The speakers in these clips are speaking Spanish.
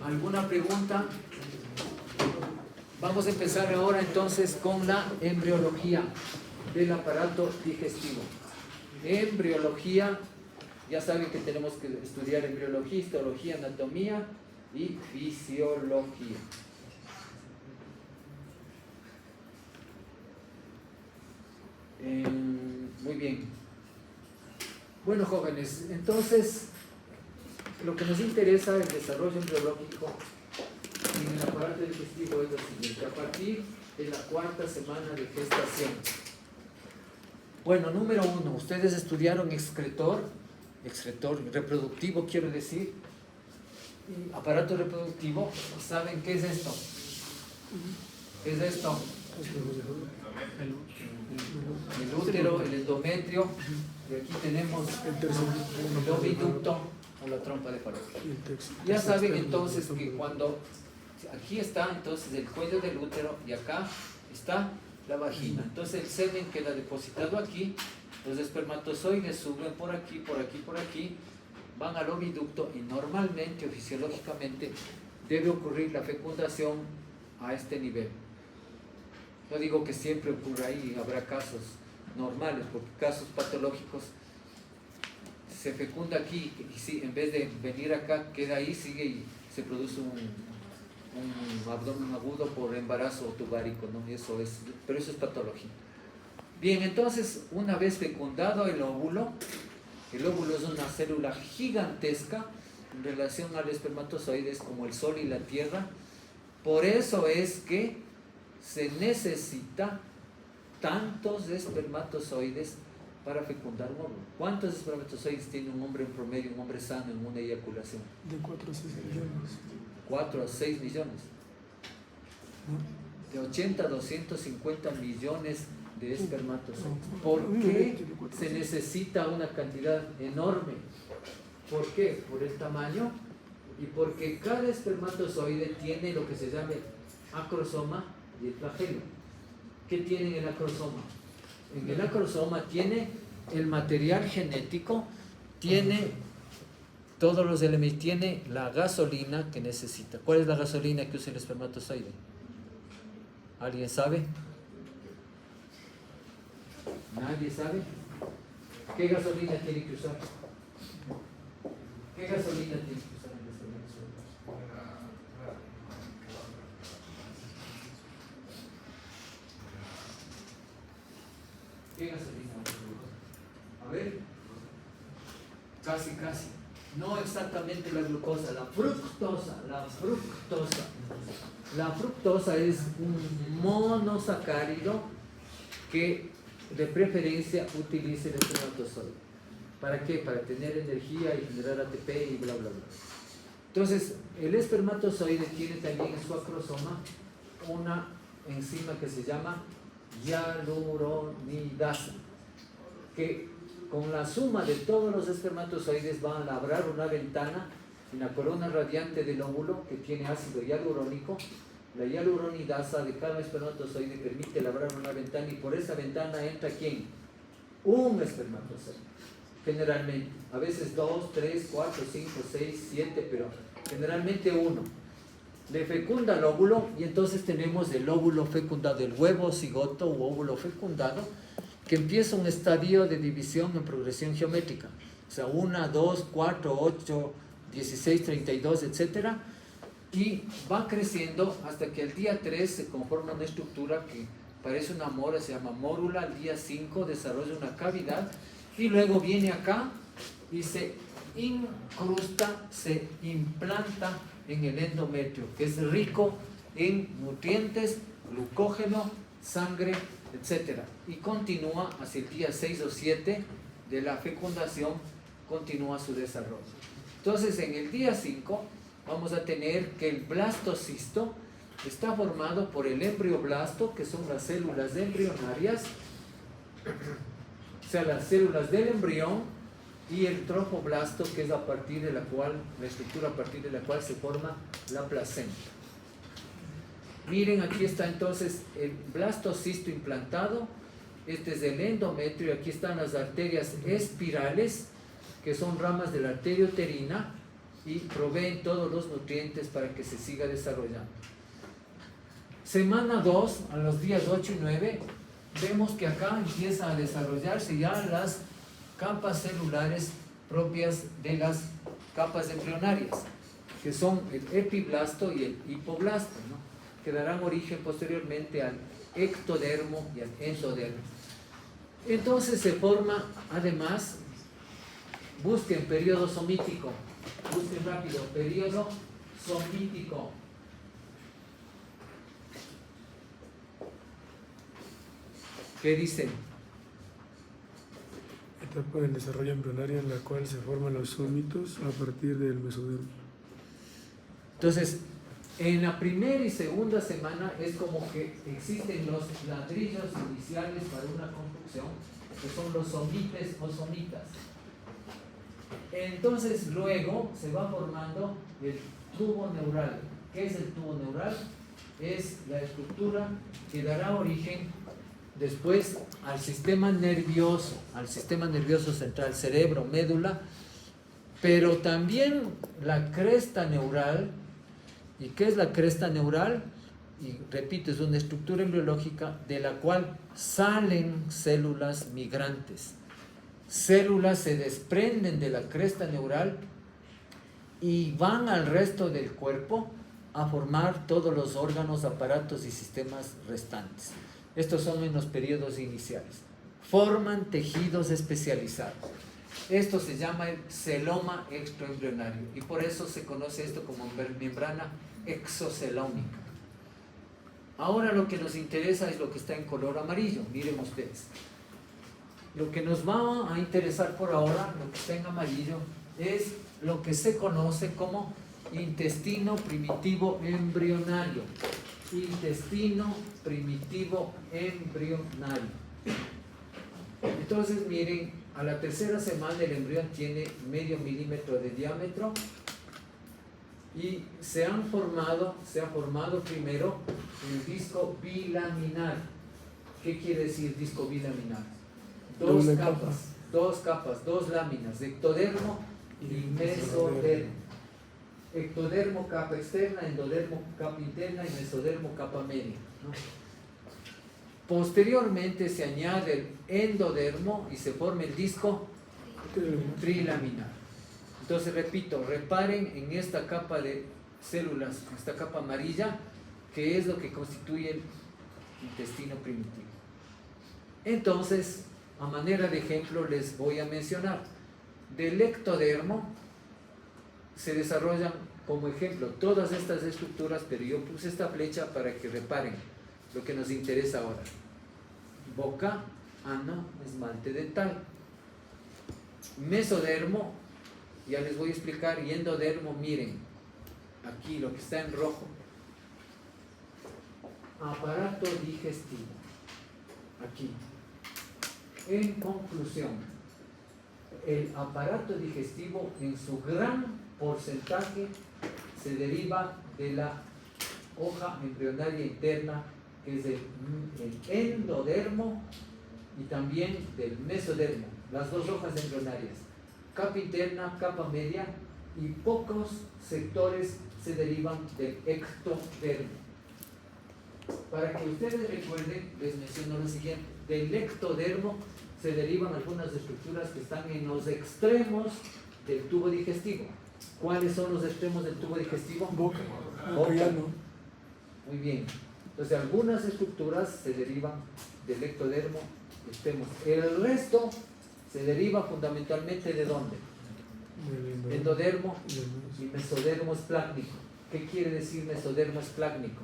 ¿Alguna pregunta? Vamos a empezar ahora entonces con la embriología del aparato digestivo. Embriología, ya saben que tenemos que estudiar embriología, histología, anatomía y fisiología. Muy bien. Bueno, jóvenes, entonces lo que nos interesa el desarrollo embriológico en el aparato digestivo es lo siguiente: a partir de la 4ª semana de gestación. Bueno, número 1, ustedes estudiaron excretor reproductivo, quiero decir, y aparato reproductivo. ¿Saben qué es esto? ¿Qué es esto? El útero, el endometrio, y aquí tenemos el oviducto o la trompa de Falopio. Ya saben entonces que cuando aquí está entonces el cuello del útero y acá está la vagina. Entonces el semen queda depositado aquí, los espermatozoides suben por aquí, por aquí, por aquí, van al oviducto y normalmente o fisiológicamente debe ocurrir la fecundación a este nivel. No digo que siempre ocurra ahí, habrá casos normales, porque casos patológicos se fecunda aquí y si, en vez de venir acá, queda ahí, sigue y se produce un abdomen agudo por embarazo tubárico, ¿no? Pero eso es patología. Bien, entonces, una vez fecundado el óvulo es una célula gigantesca en relación al espermatozoide, es como el Sol y la Tierra. Por eso es que se necesita tantos espermatozoides para fecundar un óvulo. ¿Cuántos espermatozoides tiene un hombre en promedio, un hombre sano en una eyaculación? De 4 a 6 millones. 4 a 6 millones. De 80 a 250 millones de espermatozoides. ¿Por qué se necesita una cantidad enorme? ¿Por qué? Por el tamaño y porque cada espermatozoide tiene lo que se llama acrosoma y el flagelo. ¿Qué tiene en el acrosoma? En el acrosoma tiene el material genético, tiene todos los elementos, tiene la gasolina que necesita. ¿Cuál es la gasolina que usa el espermatozoide? ¿Alguien sabe? ¿Nadie sabe? ¿Qué gasolina tiene que usar? ¿Qué gasolina tiene que usar el espermatozoide? ¿Qué gasolina? A ver, casi. No exactamente la glucosa, la fructosa. La fructosa es un monosacárido que de preferencia utiliza el espermatozoide. ¿Para qué? Para tener energía y generar ATP y bla bla bla. Entonces, el espermatozoide tiene también en su acrosoma una enzima que se llama hialuronidasa, que con la suma de todos los espermatozoides van a labrar una ventana en la corona radiante del óvulo que tiene ácido hialurónico. La hialuronidasa de cada espermatozoide permite labrar una ventana y por esa ventana entra ¿quién? Un espermatozoide. Generalmente, a veces 2, 3, 4, 5, 6, 7, pero generalmente uno. Le fecunda el óvulo y entonces tenemos el óvulo fecundado, el huevo cigoto u óvulo fecundado, que empieza un estadio de división en progresión geométrica. O sea, 1, 2, 4, 8, 16, 32, etc. Y va creciendo hasta que al día 3 se conforma una estructura que parece una mora, se llama mórula. Al día 5 desarrolla una cavidad y luego viene acá y se incrusta, se implanta en el endometrio, que es rico en nutrientes, glucógeno, sangre, etc. Y continúa hacia el día 6 o 7 de la fecundación, continúa su desarrollo. Entonces, en el día 5 vamos a tener que el blastocisto está formado por el embrioblasto, que son las células embrionarias, o sea, las células del embrión, y el trofoblasto, que es la estructura a partir de la cual se forma la placenta. Miren, aquí está entonces el blastocisto implantado. Este es el endometrio. Aquí están las arterias espirales, que son ramas de la arteria uterina, y proveen todos los nutrientes para que se siga desarrollando. Semana 2, a los días 8 y 9, vemos que acá empieza a desarrollarse ya las capas celulares propias de las capas embrionarias, que son el epiblasto y el hipoblasto, ¿no? Que darán origen posteriormente al ectodermo y al endodermo. Entonces se forma, además, busquen periodo somítico, busquen rápido, periodo somítico. ¿Qué dicen? Etapa del desarrollo embrionario en la cual se forman los somitos a partir del mesodermo. Entonces, en la primera y segunda semana es como que existen los ladrillos iniciales para una construcción, que son los somites o somitas. Entonces, luego se va formando el tubo neural. ¿Qué es el tubo neural? Es la estructura que dará origen después al sistema nervioso central, cerebro, médula, pero también la cresta neural. ¿Y qué es la cresta neural? Y repito, es una estructura embriológica de la cual salen células migrantes. Células se desprenden de la cresta neural y van al resto del cuerpo a formar todos los órganos, aparatos y sistemas restantes. Estos son en los periodos iniciales. Forman tejidos especializados. Esto se llama el celoma extraembrionario y por eso se conoce esto como membrana exocelómica. Ahora lo que nos interesa es lo que está en color amarillo. Miren ustedes. Lo que nos va a interesar por ahora, lo que está en amarillo, es lo que se conoce como intestino primitivo embrionario. Intestino primitivo embrionario. Entonces miren, a la tercera semana el embrión tiene medio milímetro de diámetro y se ha formado primero el disco bilaminar. ¿Qué quiere decir disco bilaminar? Dos capas, dos láminas, ectodermo y mesodermo. Ectodermo capa externa, endodermo capa interna y mesodermo capa media, ¿no? Posteriormente se añade el endodermo y se forma el disco trilaminar. Entonces repito, reparen en esta capa de células, esta capa amarilla, que es lo que constituye el intestino primitivo. Entonces, a manera de ejemplo les voy a mencionar, del ectodermo se desarrollan como ejemplo todas estas estructuras, pero yo puse esta flecha para que reparen lo que nos interesa ahora. Boca, ano, esmalte dental. Mesodermo, ya les voy a explicar, y endodermo, miren, aquí lo que está en rojo. Aparato digestivo, aquí. En conclusión, el aparato digestivo en su gran porcentaje se deriva de la hoja embrionaria interna, que es el endodermo, y también del mesodermo, las dos hojas embrionarias, capa interna, capa media, y pocos sectores se derivan del ectodermo. Para que ustedes recuerden, les menciono lo siguiente: del ectodermo se derivan algunas estructuras que están en los extremos del tubo digestivo. ¿Cuáles son los extremos del tubo digestivo? Boca. Muy bien. Entonces algunas estructuras se derivan del ectodermo extremos. El resto se deriva fundamentalmente ¿de dónde? Endodermo y mesodermo esplácnico. ¿Qué quiere decir mesodermo esplácnico?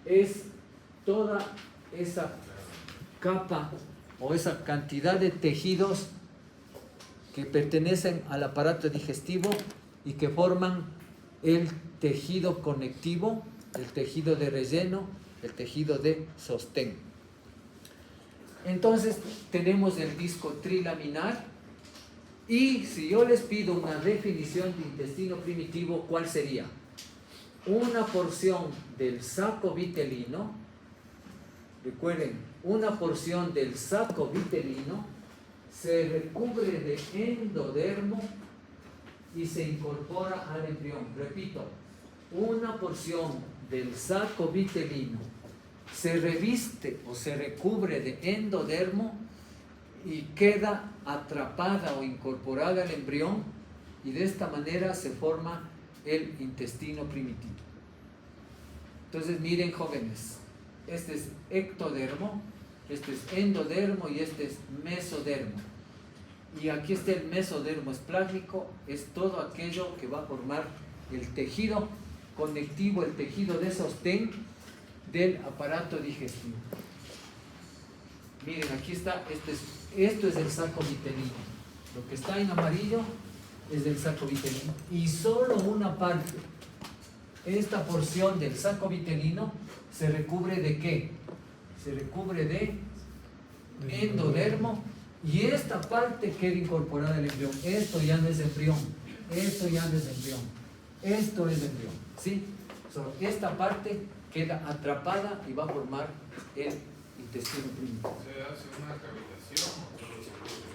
Es toda esa capa o esa cantidad de tejidos que pertenecen al aparato digestivo y que forman el tejido conectivo, el tejido de relleno, el tejido de sostén. Entonces tenemos el disco trilaminar, y si yo les pido una definición de intestino primitivo, ¿cuál sería? Una porción del saco vitelino, recuerden, una porción del saco vitelino se recubre de endodermo y se incorpora al embrión. Repito, una porción del saco vitelino se reviste o se recubre de endodermo y queda atrapada o incorporada al embrión, y de esta manera se forma el intestino primitivo. Entonces miren, jóvenes, este es ectodermo, este es endodermo y este es mesodermo. Y aquí está el mesodermo esplácnico, es todo aquello que va a formar el tejido conectivo, el tejido de sostén del aparato digestivo. Miren, aquí está, esto es el saco vitelino. Lo que está en amarillo es del saco vitelino. Y solo una parte, esta porción del saco vitelino, se recubre ¿de qué? Se recubre de endodermo, y esta parte queda incorporada al embrión. Esto ya no es embrión, esto ya no es embrión, esto es embrión, ¿sí? Solo esta parte queda atrapada y va a formar el intestino primitivo. ¿Se hace una cavitación o solo se cubre?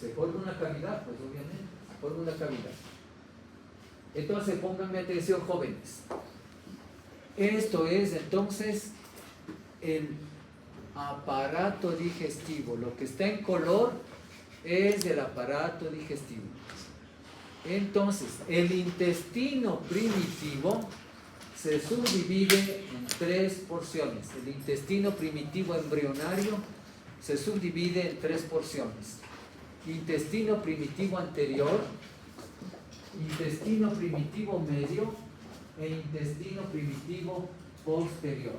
Se forma una cavidad, pues obviamente, se forma una cavidad. Entonces, pónganme atención, jóvenes. Esto es entonces el aparato digestivo. Lo que está en color es el aparato digestivo. Entonces, el intestino primitivo se subdivide en 3 porciones. El intestino primitivo embrionario se subdivide en 3 porciones. Intestino primitivo anterior, intestino primitivo medio e intestino primitivo posterior.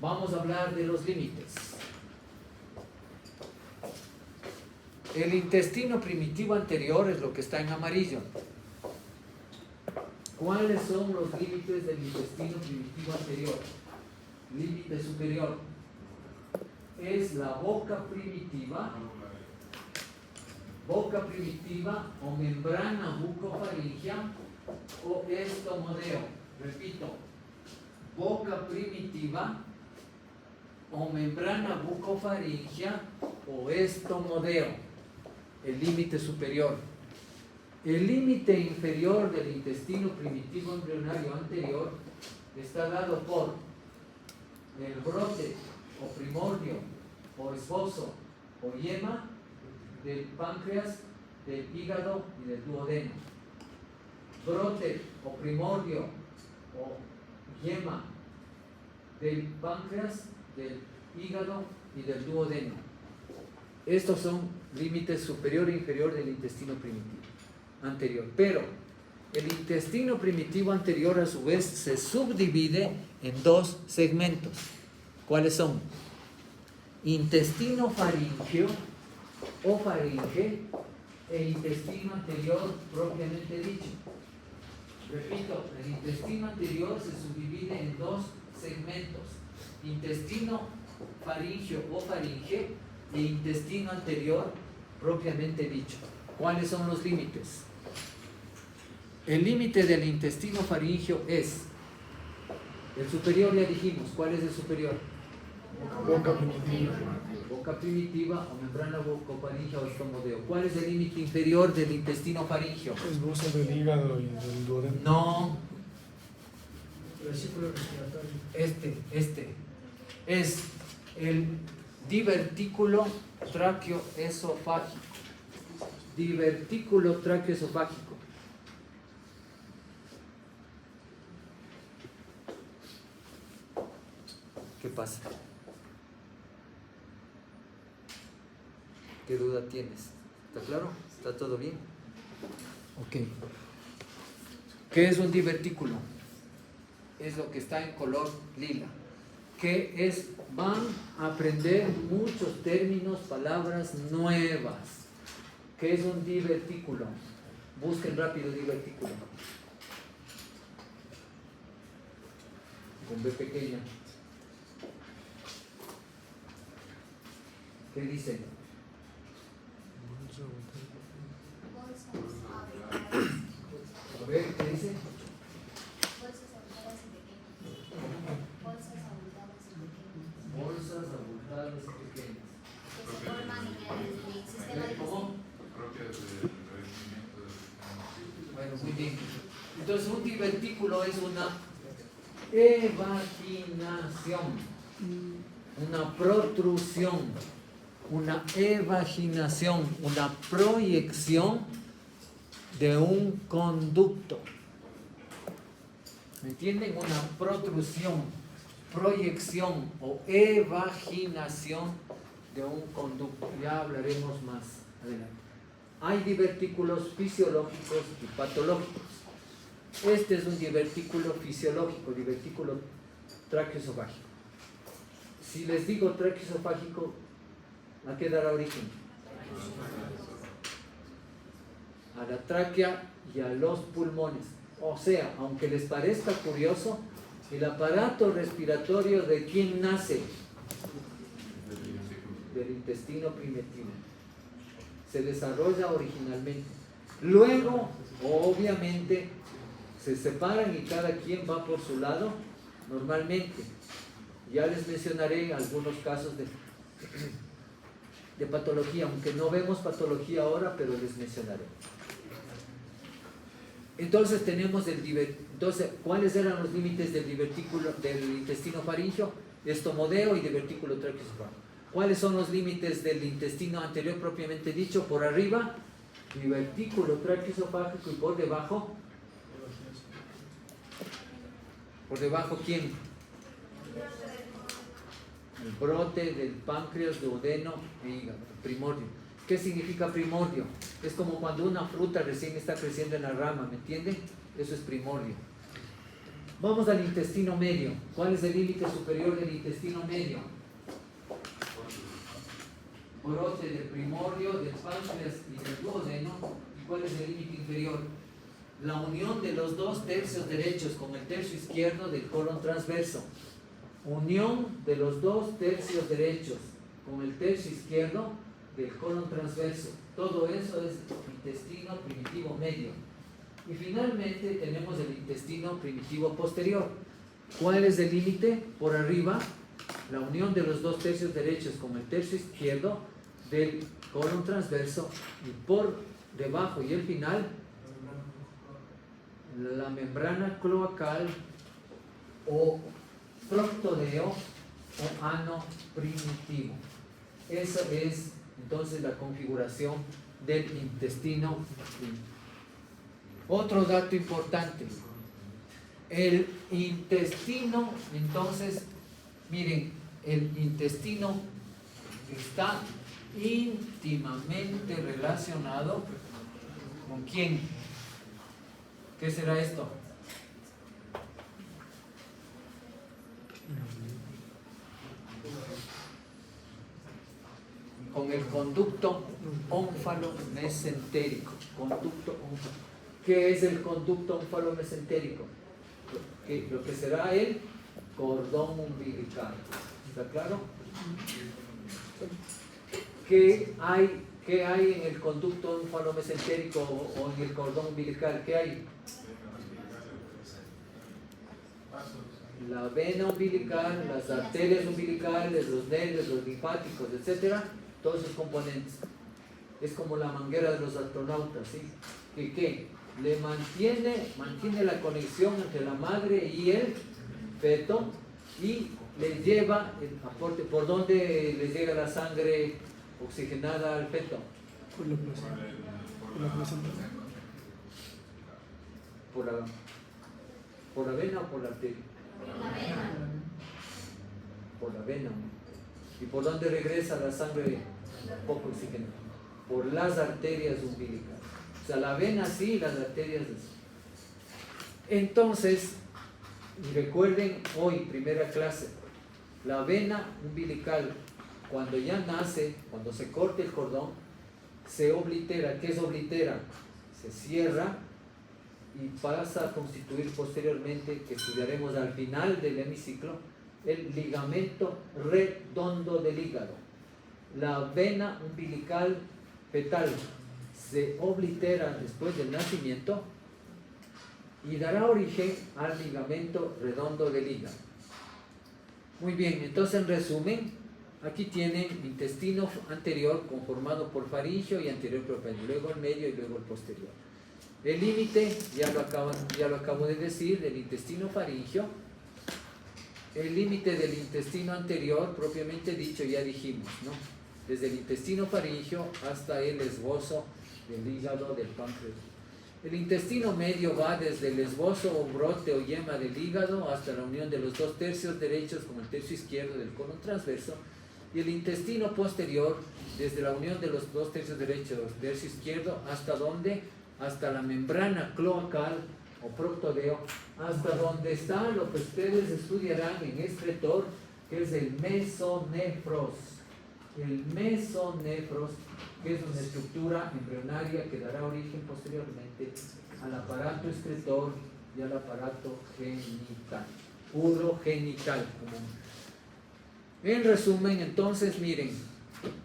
Vamos a hablar de los límites. El intestino primitivo anterior es lo que está en amarillo. ¿Cuáles son los límites del intestino primitivo anterior? Límite superior es la boca primitiva o membrana bucofaringea o estomodeo. Repito, boca primitiva o membrana bucofaringea o estomodeo, el límite superior. El límite inferior del intestino primitivo embrionario anterior está dado por el brote o primordio o esbozo o yema del páncreas, del hígado y del duodeno. Brote o primordio o yema del páncreas, del hígado y del duodeno. Estos son límites superior e inferior del intestino primitivo anterior. Pero el intestino primitivo anterior a su vez se subdivide en 2 segmentos. ¿Cuáles son? Intestino faríngeo o faringe e intestino anterior propiamente dicho. Repito, el intestino anterior se subdivide en 2 segmentos: intestino faríngeo o faringe e intestino anterior propiamente dicho. ¿Cuáles son los límites? El límite del intestino faríngeo es el superior, ya dijimos. ¿Cuál es el superior? Boca primitiva. Boca primitiva o membrana bucofaringea o estomodeo. ¿Cuál es el límite inferior del intestino faríngeo? Esbozo del hígado y del duodeno. No, Versículo respiratorio. este es el divertículo tráqueo-esofágico. Divertículo tráqueo-esofágico. ¿Qué pasa? ¿Qué duda tienes? ¿Está claro? ¿Está todo bien? Ok. ¿Qué es un divertículo? Es lo que está en color lila. ¿Qué es? Van a aprender muchos términos, palabras nuevas. ¿Qué es un divertículo? Busquen rápido divertículo. Con B pequeña. ¿Qué dice? A ver, ¿qué dice? Bolsas abultadas y pequeñas. Propias del crecimiento. muy bien. Entonces un divertículo es una evaginación, una protrusión, una evaginación, una proyección de un conducto. ¿Me entienden? Una protrusión, proyección o evaginación de un conducto. Ya hablaremos más adelante. Hay divertículos fisiológicos y patológicos. Este es un divertículo fisiológico, divertículo traqueosofágico. Si les digo traqueosofágico, ¿a qué dará origen? A la tráquea y a los pulmones. O sea, aunque les parezca curioso, el aparato respiratorio ¿de quién nace? Del intestino primitivo. Se desarrolla originalmente. Luego, obviamente, se separan y cada quien va por su lado normalmente. Ya les mencionaré algunos casos de patología, aunque no vemos patología ahora, pero les mencionaré. Entonces tenemos ¿cuáles eran los límites del divertículo del intestino faríngeo? Estomodeo y divertículo traqueosofágico. ¿Cuáles son los límites del intestino anterior propiamente dicho? Por arriba, divertículo traqueosofágico, y por debajo. ¿Por debajo quién? El brote del páncreas, duodeno e hígado, primordio. ¿Qué significa primordio? Es como cuando una fruta recién está creciendo en la rama, ¿me entienden? Eso es primordio. Vamos al intestino medio. ¿Cuál es el límite superior del intestino medio? Brote del primordio, del páncreas y del duodeno. ¿Y cuál es el límite inferior? La unión de los dos tercios derechos con el tercio izquierdo del colon transverso. Unión de los dos tercios derechos con el tercio izquierdo del colon transverso. Todo eso es intestino primitivo medio. Y finalmente tenemos el intestino primitivo posterior. ¿Cuál es el límite? Por arriba, la unión de los dos tercios derechos con el tercio izquierdo del colon transverso, y por debajo y el final, la membrana cloacal o proctodeo o ano primitivo. Esa es entonces la configuración del intestino. Otro dato importante, el intestino, entonces, miren, el intestino está íntimamente relacionado ¿con quién? ¿Qué será esto? Con el conducto ónfalo-mesentérico. ¿Qué es el conducto ónfalo-mesentérico? Lo que será el cordón umbilical. ¿Está claro? ¿Qué hay en el conducto ónfalo-mesentérico o en el cordón umbilical? ¿Qué hay? La vena umbilical, las arterias umbilicales, los nervios, los linfáticos, etcétera, todos esos componentes. Es como la manguera de los astronautas, ¿sí? ¿Qué? Le mantiene la conexión entre la madre y el feto, y le lleva el aporte. ¿Por dónde le llega la sangre oxigenada al feto? Por la placenta. ¿Por la vena o por la arteria? Por la vena. ¿Y por dónde regresa la sangre poco oxigenada? Por las arterias umbilicales. O sea, la vena sí y las arterias sí. Entonces, y recuerden hoy, primera clase, la vena umbilical, cuando ya nace, cuando se corta el cordón, se oblitera. ¿Qué es oblitera? Se cierra y pasa a constituir posteriormente, que estudiaremos al final del hemiciclo, el ligamento redondo del hígado. La vena umbilical fetal se oblitera después del nacimiento y dará origen al ligamento redondo del hígado. Muy bien, entonces en resumen, aquí tienen intestino anterior conformado por faringio y anterior propio, luego el medio y luego el posterior. El límite, ya lo acabo de decir, del intestino faríngeo. El límite del intestino anterior, propiamente dicho, ya dijimos, ¿no? Desde el intestino faríngeo hasta el esbozo del hígado, del páncreas. El intestino medio va desde el esbozo o brote o yema del hígado hasta la unión de los 2/3 derechos con el tercio izquierdo del colon transverso. Y el intestino posterior, desde la unión de los 2/3 derechos, tercio izquierdo, ¿hasta dónde? Hasta la membrana cloacal o proctodeo, hasta donde está lo que ustedes estudiarán en excretor, que es el mesonefros. El mesonefros, que es una estructura embrionaria que dará origen posteriormente al aparato excretor y al aparato genital, urogenital. En resumen, entonces, miren,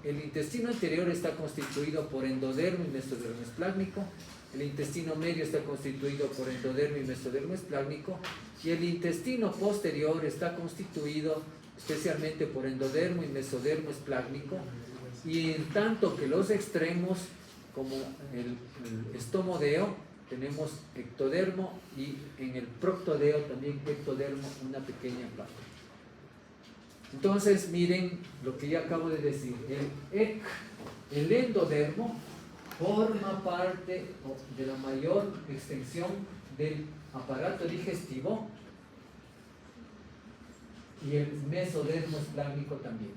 el intestino anterior está constituido por endodermo y mesodermo esplácnico. El intestino medio está constituido por endodermo y mesodermo esplácnico, y el intestino posterior está constituido especialmente por endodermo y mesodermo esplácnico, y en tanto que los extremos, como el estomodeo, tenemos ectodermo, y en el proctodeo también ectodermo, una pequeña parte. Entonces, miren lo que ya acabo de decir. El endodermo forma parte de la mayor extensión del aparato digestivo, y el mesodermo esplácnico también.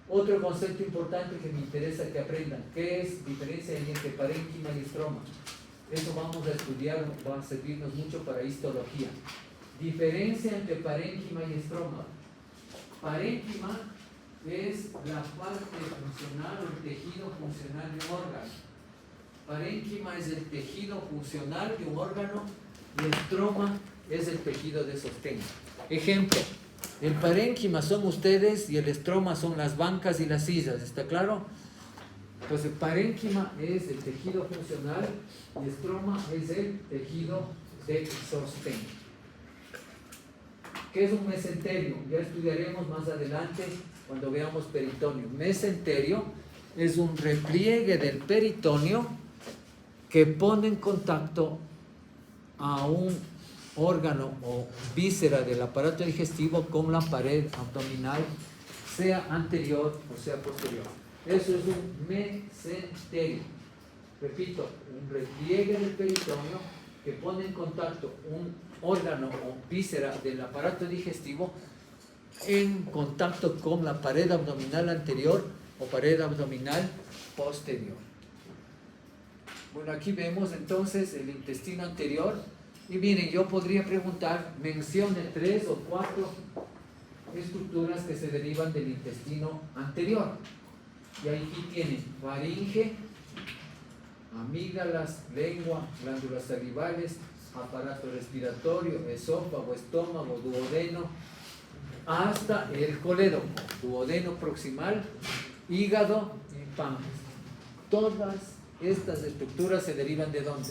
Otro concepto importante que me interesa que aprendan, ¿qué es diferencia entre parénquima y estroma? Eso vamos a estudiar, va a servirnos mucho para histología. Diferencia entre parénquima y estroma. Parénquima es la parte funcional o el tejido funcional de un órgano. Parénquima es el tejido funcional de un órgano, y el estroma es el tejido de sostén. Ejemplo, el parénquima son ustedes y el estroma son las bancas y las sillas, ¿está claro? Pues el parénquima es el tejido funcional y estroma es el tejido de sostén. ¿Qué es un mesenterio? Ya estudiaremos más adelante cuando veamos peritoneo. Mesenterio es un repliegue del peritoneo que pone en contacto a un órgano o víscera del aparato digestivo con la pared abdominal, sea anterior o sea posterior. Eso es un mesenterio. Repito, un repliegue del peritoneo que pone en contacto un órgano o víscera del aparato digestivo en contacto con la pared abdominal anterior o pared abdominal posterior. Bueno, aquí vemos entonces el intestino anterior, y miren, yo podría preguntar, mencione 3 o 4 estructuras que se derivan del intestino anterior. Y aquí tienen faringe, amígdalas, lengua, glándulas salivales, aparato respiratorio, esófago, estómago, duodeno, hasta el colédoco, duodeno proximal, hígado y páncreas. Todas estas estructuras se derivan ¿de dónde?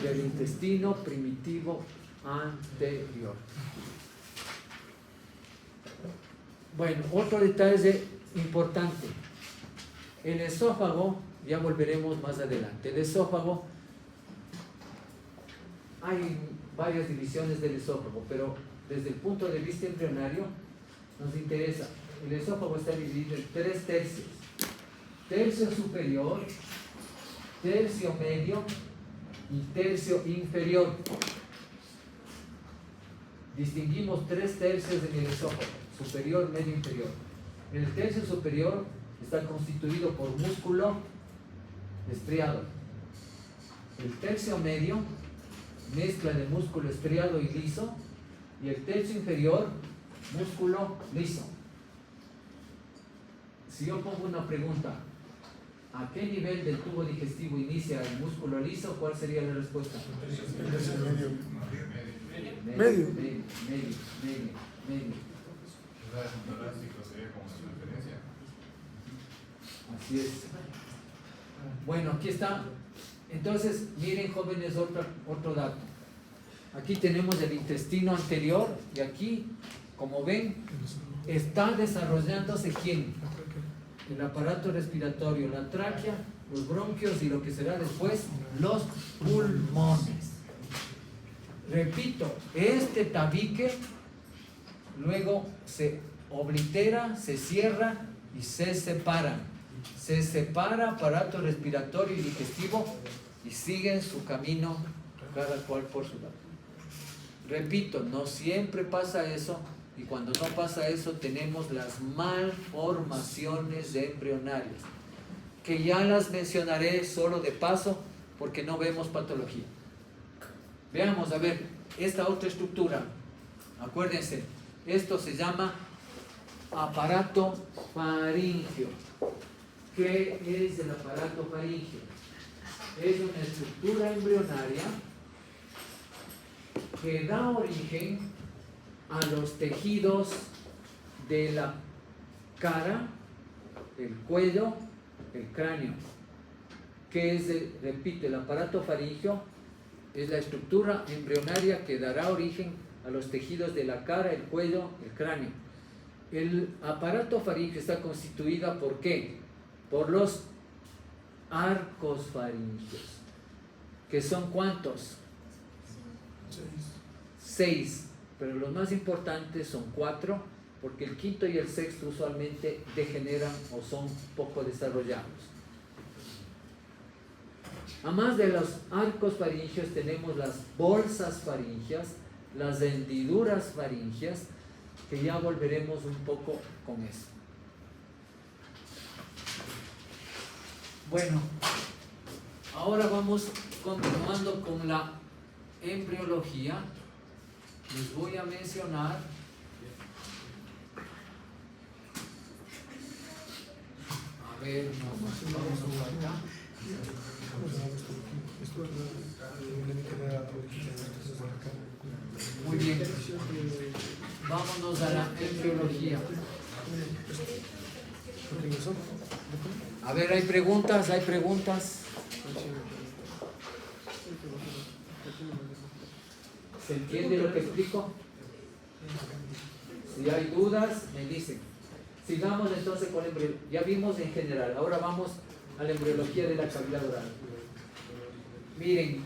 Del intestino primitivo anterior. Bueno, otro detalle importante. El esófago, ya volveremos más adelante. El esófago, hay varias divisiones del esófago, pero desde el punto de vista embrionario nos interesa. El esófago está dividido en 3 tercios. Tercio superior, tercio medio y tercio inferior. Distinguimos 3 tercios en el esófago: superior, medio, inferior. El tercio superior está constituido por músculo estriado. El tercio medio, mezcla de músculo estriado y liso, y el tercio inferior, músculo liso. Si yo pongo una pregunta, ¿a qué nivel del tubo digestivo inicia el músculo liso? ¿Cuál sería la respuesta? Medio. El torácico sería como la referencia. Así es. Bueno, aquí está. Entonces, miren, jóvenes, otro dato. Aquí tenemos el intestino anterior, y aquí, como ven, está desarrollándose ¿quién? El aparato respiratorio, la tráquea los bronquios y lo que será después los pulmones. Repito, este tabique luego se oblitera, se cierra y se separan. Se separa aparato respiratorio y digestivo y siguen su camino cada cual por su lado. Repito, no siempre pasa eso, y cuando no pasa eso tenemos las malformaciones embrionarias, que ya las mencionaré solo de paso porque no vemos patología. Veamos, a ver, esta otra estructura. Acuérdense, esto se llama aparato faríngeo. ¿Qué es el aparato faríngeo? Es una estructura embrionaria que da origen a los tejidos de la cara, el cuello, el cráneo. ¿Qué es, repito, el aparato faríngeo? Es la estructura embrionaria que dará origen a los tejidos de la cara, el cuello, el cráneo. El aparato faríngeo está constituido ¿por qué? Por los arcos faríngeos. ¿Que son cuántos? 6. Pero los más importantes son 4, porque el quinto y el sexto usualmente degeneran o son poco desarrollados. Además de los arcos faríngeos tenemos las bolsas faríngeas, las hendiduras faríngeas, que ya volveremos un poco con eso. Bueno, ahora vamos continuando con la embriología. Les voy a mencionar a ver, vamos a acá. Muy bien, vámonos a la embriología. A ver, hay preguntas. ¿Se entiende lo que explico? Si hay dudas, me dicen. Sigamos entonces con la embriología. Ya vimos en general, ahora vamos a la embriología de la cavidad oral. Miren,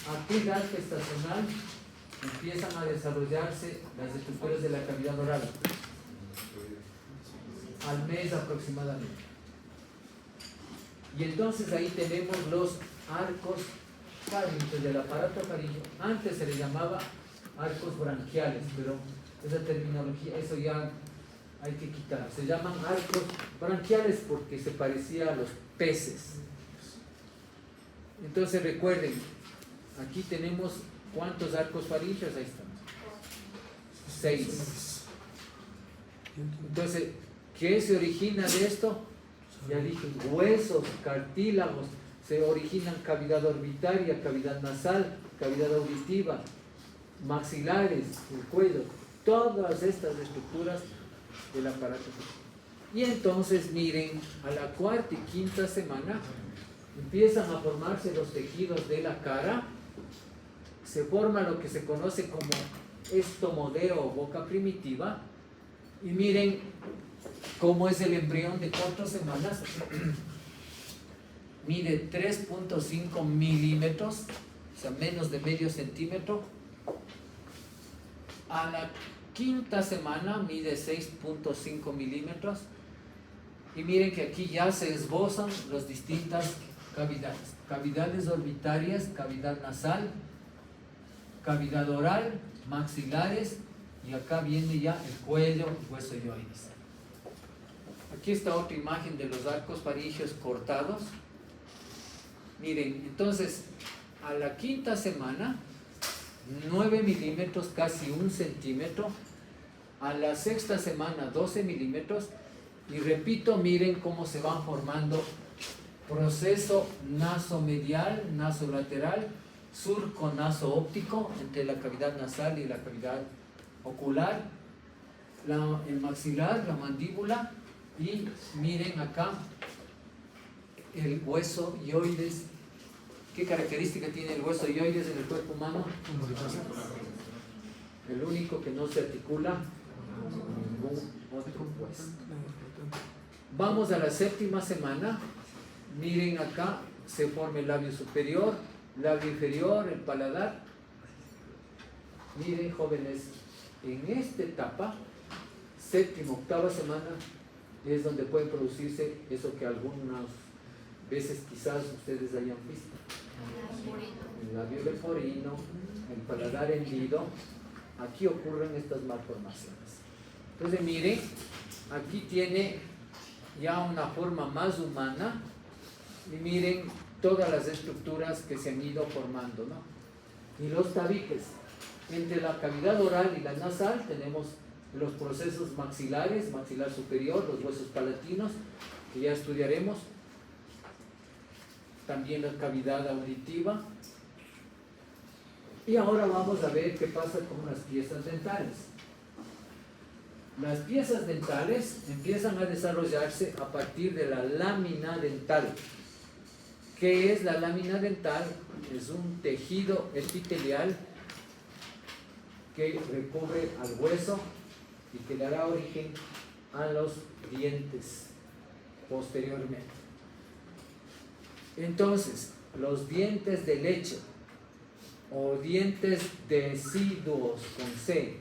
a qué edad gestacional empiezan a desarrollarse las estructuras de la cavidad oral. Al mes aproximadamente. Y entonces ahí tenemos los arcos faríngeos del aparato faríngeo. Antes se le llamaba arcos branquiales, pero esa terminología, eso ya hay que quitar. Se llaman arcos branquiales porque se parecía a los peces. Entonces recuerden, aquí tenemos ¿cuántos arcos faríngeos? Ahí están. 6. Entonces, ¿qué se origina de esto? Ya dije, huesos, cartílagos, se originan cavidad orbitaria, cavidad nasal, cavidad auditiva, maxilares, el cuello, todas estas estructuras del aparato. Y entonces miren, a la cuarta y quinta semana empiezan a formarse los tejidos de la cara, se forma lo que se conoce como estomodeo o boca primitiva, y miren cómo es el embrión de 4 semanas. Mide 3.5 milímetros, o sea, menos de medio centímetro. A la quinta semana mide 6.5 milímetros. Y miren que aquí ya se esbozan las distintas cavidades. Cavidades orbitarias, cavidad nasal, cavidad oral, maxilares, y acá viene ya el cuello, hueso yoides. Aquí está otra imagen de los arcos faríngeos cortados. Miren, entonces, a la quinta semana, 9 milímetros, casi 1 centímetro. A la sexta semana, 12 milímetros. Y repito, miren cómo se van formando proceso nasomedial, nasolateral, surco naso-óptico entre la cavidad nasal y la cavidad ocular, el maxilar, la mandíbula, y miren acá el hueso yoides. ¿Qué característica tiene el hueso yoides en el cuerpo humano? El único que no se articula con ningún otro hueso. Vamos a la séptima semana. Miren acá, se forma el labio superior, labio inferior, el paladar. Miren, jóvenes, en esta etapa, séptima, octava semana, es donde puede producirse eso que algunas veces quizás ustedes hayan visto. El labio leporino, el paladar hendido, aquí ocurren estas malformaciones. Entonces miren, aquí tiene ya una forma más humana y miren todas las estructuras que se han ido formando, ¿no? Y los tabiques, entre la cavidad oral y la nasal tenemos los procesos maxilares, maxilar superior, los huesos palatinos, que ya estudiaremos, también la cavidad auditiva. Y ahora vamos a ver qué pasa con las piezas dentales. Las piezas dentales empiezan a desarrollarse a partir de la lámina dental. ¿Qué es la lámina dental? Es un tejido epitelial que recubre al hueso y que dará origen a los dientes posteriormente. Entonces, los dientes de leche o dientes deciduos con C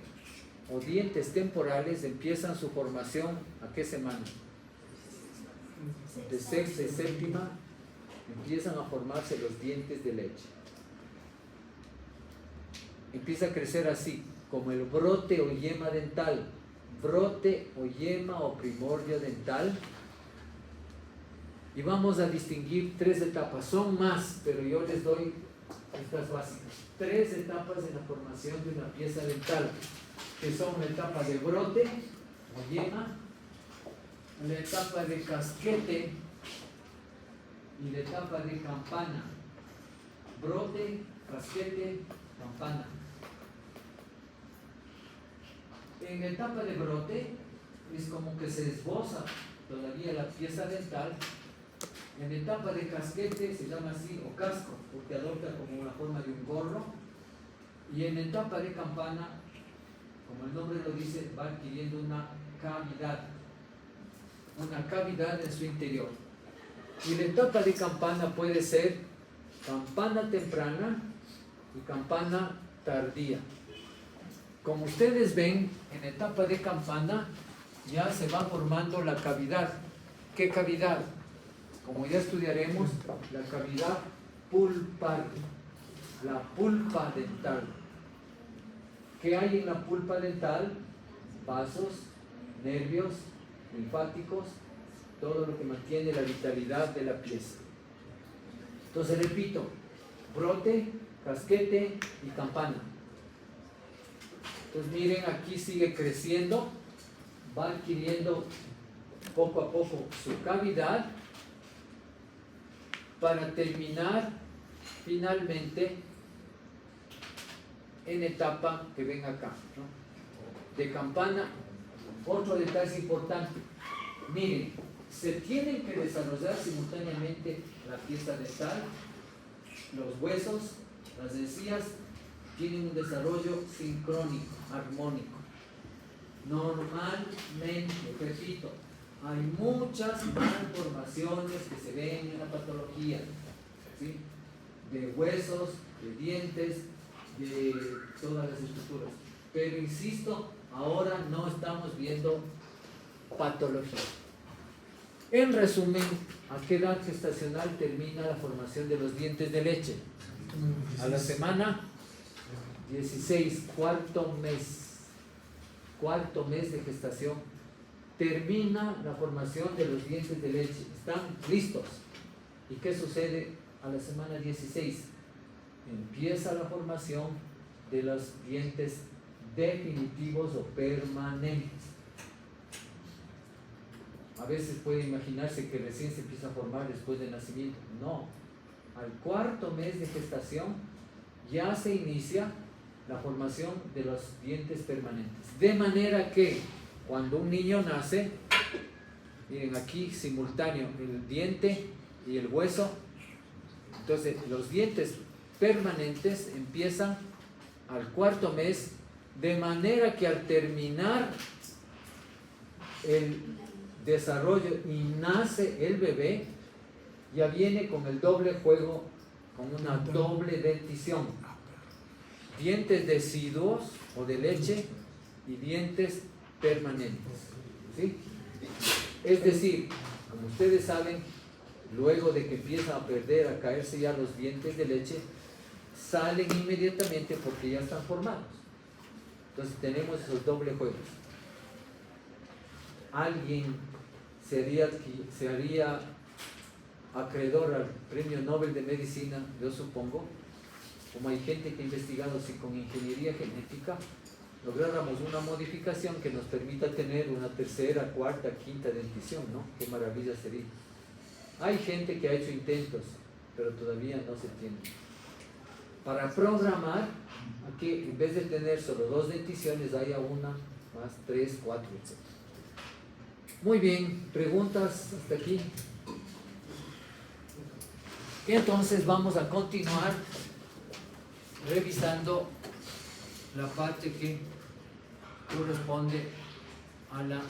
o dientes temporales empiezan su formación ¿a qué semana? De sexta y séptima empiezan a formarse los dientes de leche. Empieza a crecer así, como el brote o yema dental. Brote o yema o primordio dental. Y vamos a distinguir tres etapas. Son más, pero yo les doy estas básicas. Tres etapas en la formación de una pieza dental, que son la etapa de brote o yema, la etapa de casquete y la etapa de campana. Brote, casquete, campana. En la etapa de brote es como que se esboza todavía la pieza dental. En la etapa de casquete se llama así, o casco, porque adopta como la forma de un gorro. Y en la etapa de campana, como el nombre lo dice, va adquiriendo una cavidad en su interior. Y la etapa de campana puede ser campana temprana y campana tardía. Como ustedes ven, en la etapa de campana ya se va formando la cavidad. ¿Qué cavidad? Como ya estudiaremos, la cavidad pulpar, la pulpa dental. ¿Qué hay en la pulpa dental? Vasos, nervios, linfáticos, todo lo que mantiene la vitalidad de la pieza. Entonces repito, brote, casquete y campana. Entonces miren, aquí sigue creciendo, va adquiriendo poco a poco su cavidad para terminar finalmente en etapa que ven acá, ¿no? De campana. Otro detalle importante, miren, se tienen que desarrollar simultáneamente la pieza dental, los huesos, las encías tienen un desarrollo sincrónico, armónico. Normalmente, repito, hay muchas malformaciones que se ven en la patología, ¿sí? De huesos, de dientes, de todas las estructuras. Pero insisto, ahora no estamos viendo patología. En resumen, ¿a qué edad gestacional termina la formación de los dientes de leche? A la semana 16, cuarto mes de gestación, termina la formación de los dientes de leche. Están listos. ¿Y qué sucede a la semana 16? Empieza la formación de los dientes definitivos o permanentes. A veces puede imaginarse que recién se empieza a formar después del nacimiento. No, al cuarto mes de gestación ya se inicia la formación de los dientes permanentes. De manera que cuando un niño nace, miren aquí simultáneo el diente y el hueso, entonces los dientes permanentes empiezan al cuarto mes, de manera que al terminar el desarrollo y nace el bebé, ya viene con el doble juego, con una doble dentición. Dientes deciduos o de leche y dientes permanentes. ¿Sí? Es decir, como ustedes saben, luego de que empiezan a perder, a caerse ya los dientes de leche, salen inmediatamente porque ya están formados. Entonces tenemos esos doble juegos. Alguien se haría acreedor al Premio Nobel de Medicina, yo supongo, como hay gente que ha investigado si con ingeniería genética lográramos una modificación que nos permita tener una tercera, cuarta, quinta dentición, ¿no? Qué maravilla sería. Hay gente que ha hecho intentos, pero todavía no se tiene. Para programar, aquí en vez de tener solo 2 denticiones, haya una, más 3, 4, etc. Muy bien, ¿preguntas hasta aquí? Entonces vamos a continuar revisando la parte que corresponde a la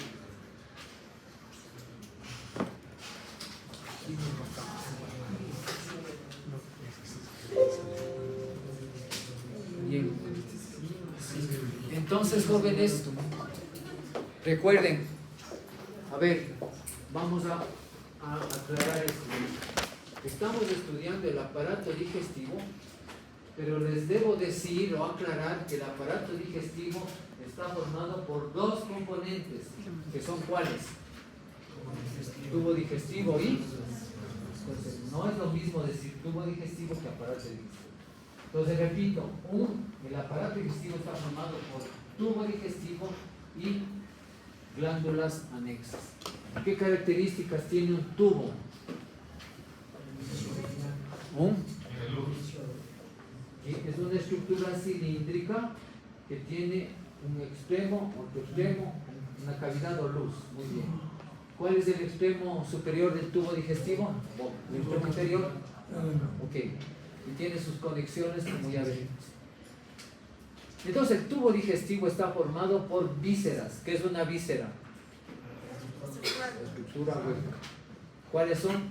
bien. Entonces, jóvenes, recuerden, a ver, vamos a aclarar esto. Estamos estudiando el aparato digestivo, pero les debo decir o aclarar que el aparato digestivo está formado por 2 componentes, que son ¿cuáles? Tubo digestivo y... Entonces, no es lo mismo decir tubo digestivo que aparato digestivo. Entonces, repito, el aparato digestivo está formado por tubo digestivo y glándulas anexas. ¿Qué características tiene un tubo? Es una estructura cilíndrica que tiene un extremo, otro extremo, una cavidad o luz. Muy bien. ¿Cuál es el extremo superior del tubo digestivo? ¿El extremo inferior? Ok. Y tiene sus conexiones, como ya veremos. Entonces, el tubo digestivo está formado por vísceras. ¿Qué es una víscera? La estructura hueca. ¿Cuáles son?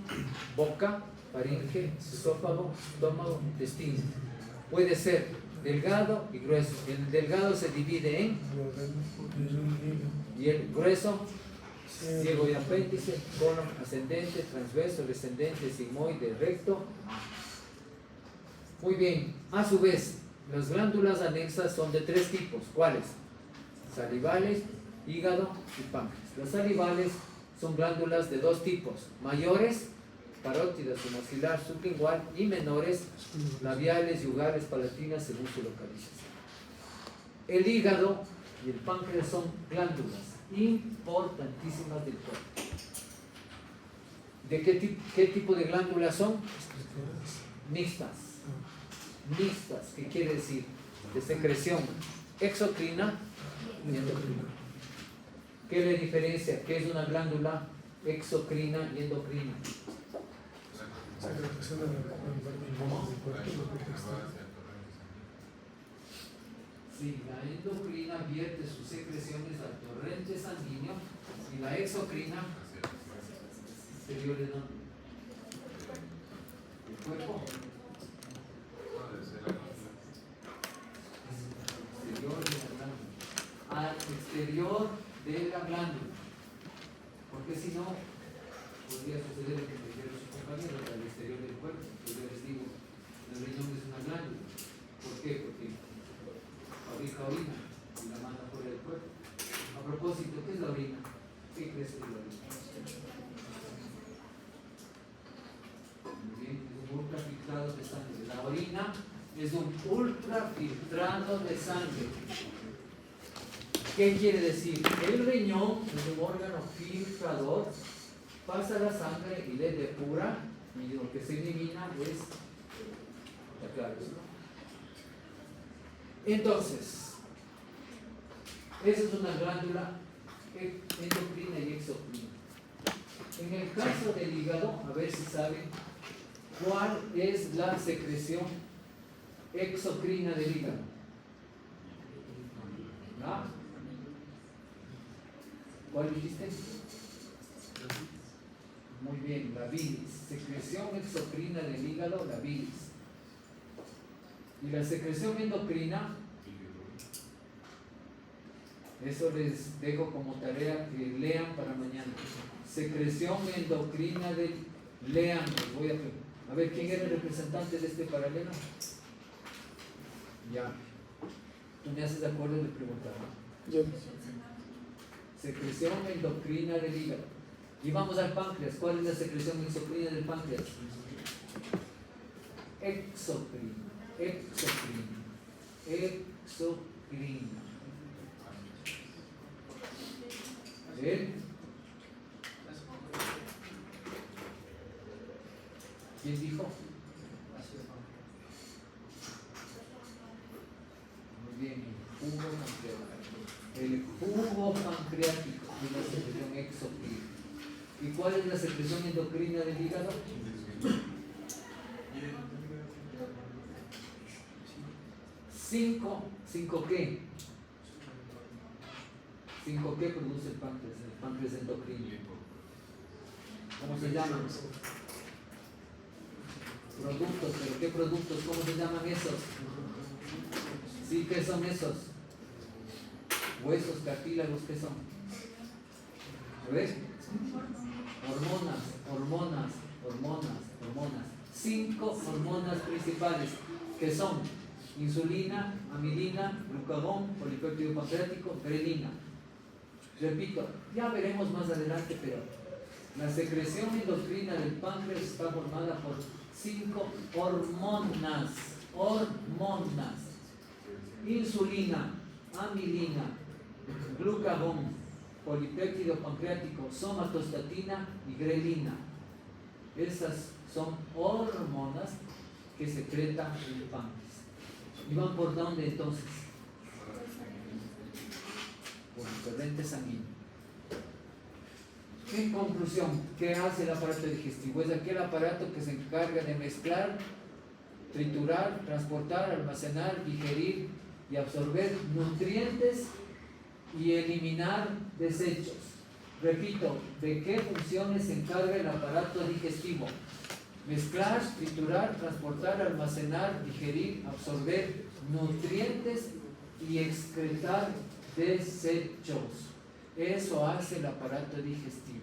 Boca, faringe, esófago, estómago, intestino. Puede ser delgado y grueso. El delgado se divide en, y el grueso, ciego y apéndice, colon ascendente, transverso, descendente, sigmoide, recto. Muy bien, a su vez, las glándulas anexas son de 3 tipos. ¿Cuáles? Salivales, hígado y páncreas. Las salivales son glándulas de 2 tipos, mayores, parótidas y maxilar sublingual, y menores, labiales, yugales, palatinas, según su localización. El hígado y el páncreas son glándulas importantísimas del cuerpo. ¿De qué tipo de glándulas son? Mixtas. Mixtas, ¿qué quiere decir? De secreción exocrina y endocrina. ¿Qué le diferencia? ¿Qué es una glándula exocrina y endocrina? Sí, la endocrina vierte sus secreciones al torrente sanguíneo y la exocrina exterior del cuerpo. Exterior de la glándula. Al exterior de la glándula. Porque si no, podría suceder que me dijeron sus compañeros al exterior del cuerpo. Yo les digo, el riñón es una glándula. ¿Por qué? Porque fabrica orina y la manda fuera del cuerpo. A propósito, ¿qué es la orina? ¿Qué crees que es la orina? Muy bien, es un ultrafiltrado de sangre. La orina es un ultrafiltrado de sangre. ¿Qué quiere decir? El riñón es un órgano filtrador, pasa la sangre y le depura, y lo que se elimina es la clave. Entonces, esa es una glándula endocrina y exocrina. En el caso del hígado, a ver si saben cuál es la secreción exocrina del hígado. ¿No? ¿Cuál dijiste? Muy bien, la bilis. Secreción exocrina del hígado, la bilis. Y la secreción endocrina, eso les dejo como tarea que lean para mañana. Secreción endocrina del... Lean, les voy a ver, ¿quién era el representante de este paralelo? Ya. ¿Tú me haces de acuerdo de preguntar? Yo. Secreción endocrina del hígado. Y vamos al páncreas. ¿Cuál es la secreción exocrina del páncreas? Exocrina. Exocrina. Exocrina. ¿Ven? ¿Quién dijo? Muy bien, el jugo pancreático es la secreción exocrina. ¿Y cuál es la secreción endocrina del hígado? ¿Cinco qué? ¿Cinco qué produce el páncreas endocrino? ¿Cómo se llaman? Productos, ¿pero qué productos? ¿Cómo se llaman esos? Sí, ¿qué son esos? Huesos, cartílagos, ¿qué son? ¿Ves? Hormonas. 5 hormonas principales, que son insulina, amilina, glucagón, polipéptido pancreático, grelina. Repito, ya veremos más adelante, pero la secreción endocrina del páncreas está formada por 5 hormonas. Insulina, amilina, glucagón, polipéptido pancreático, somatostatina y grelina. Esas son hormonas que secretan el páncreas. ¿Y van por dónde entonces? Por el torrente sanguíneo. En conclusión, ¿qué hace el aparato digestivo? Es aquel aparato que se encarga de mezclar, triturar, transportar, almacenar, digerir y absorber nutrientes y eliminar desechos. Repito, ¿de qué funciones se encarga el aparato digestivo? Mezclar, triturar, transportar, almacenar, digerir, absorber nutrientes y excretar desechos. Eso hace el aparato digestivo.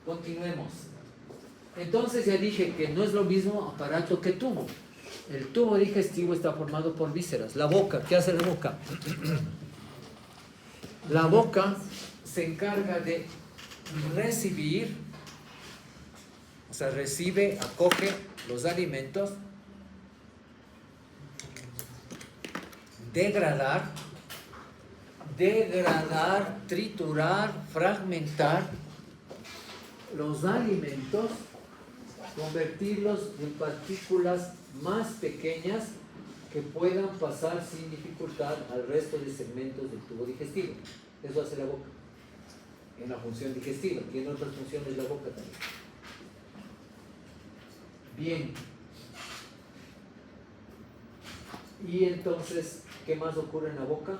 Continuemos. Entonces ya dije que no es lo mismo aparato que tubo. El tubo digestivo está formado por vísceras. La boca, ¿qué hace la boca? La boca se encarga de recibir, o sea, recibe, acoge los alimentos, degradar, triturar, fragmentar los alimentos, convertirlos en partículas más pequeñas que puedan pasar sin dificultad al resto de segmentos del tubo digestivo. Eso hace la boca en la función digestiva. Tiene otras funciones la boca también. Bien. Y entonces, ¿qué más ocurre en la boca?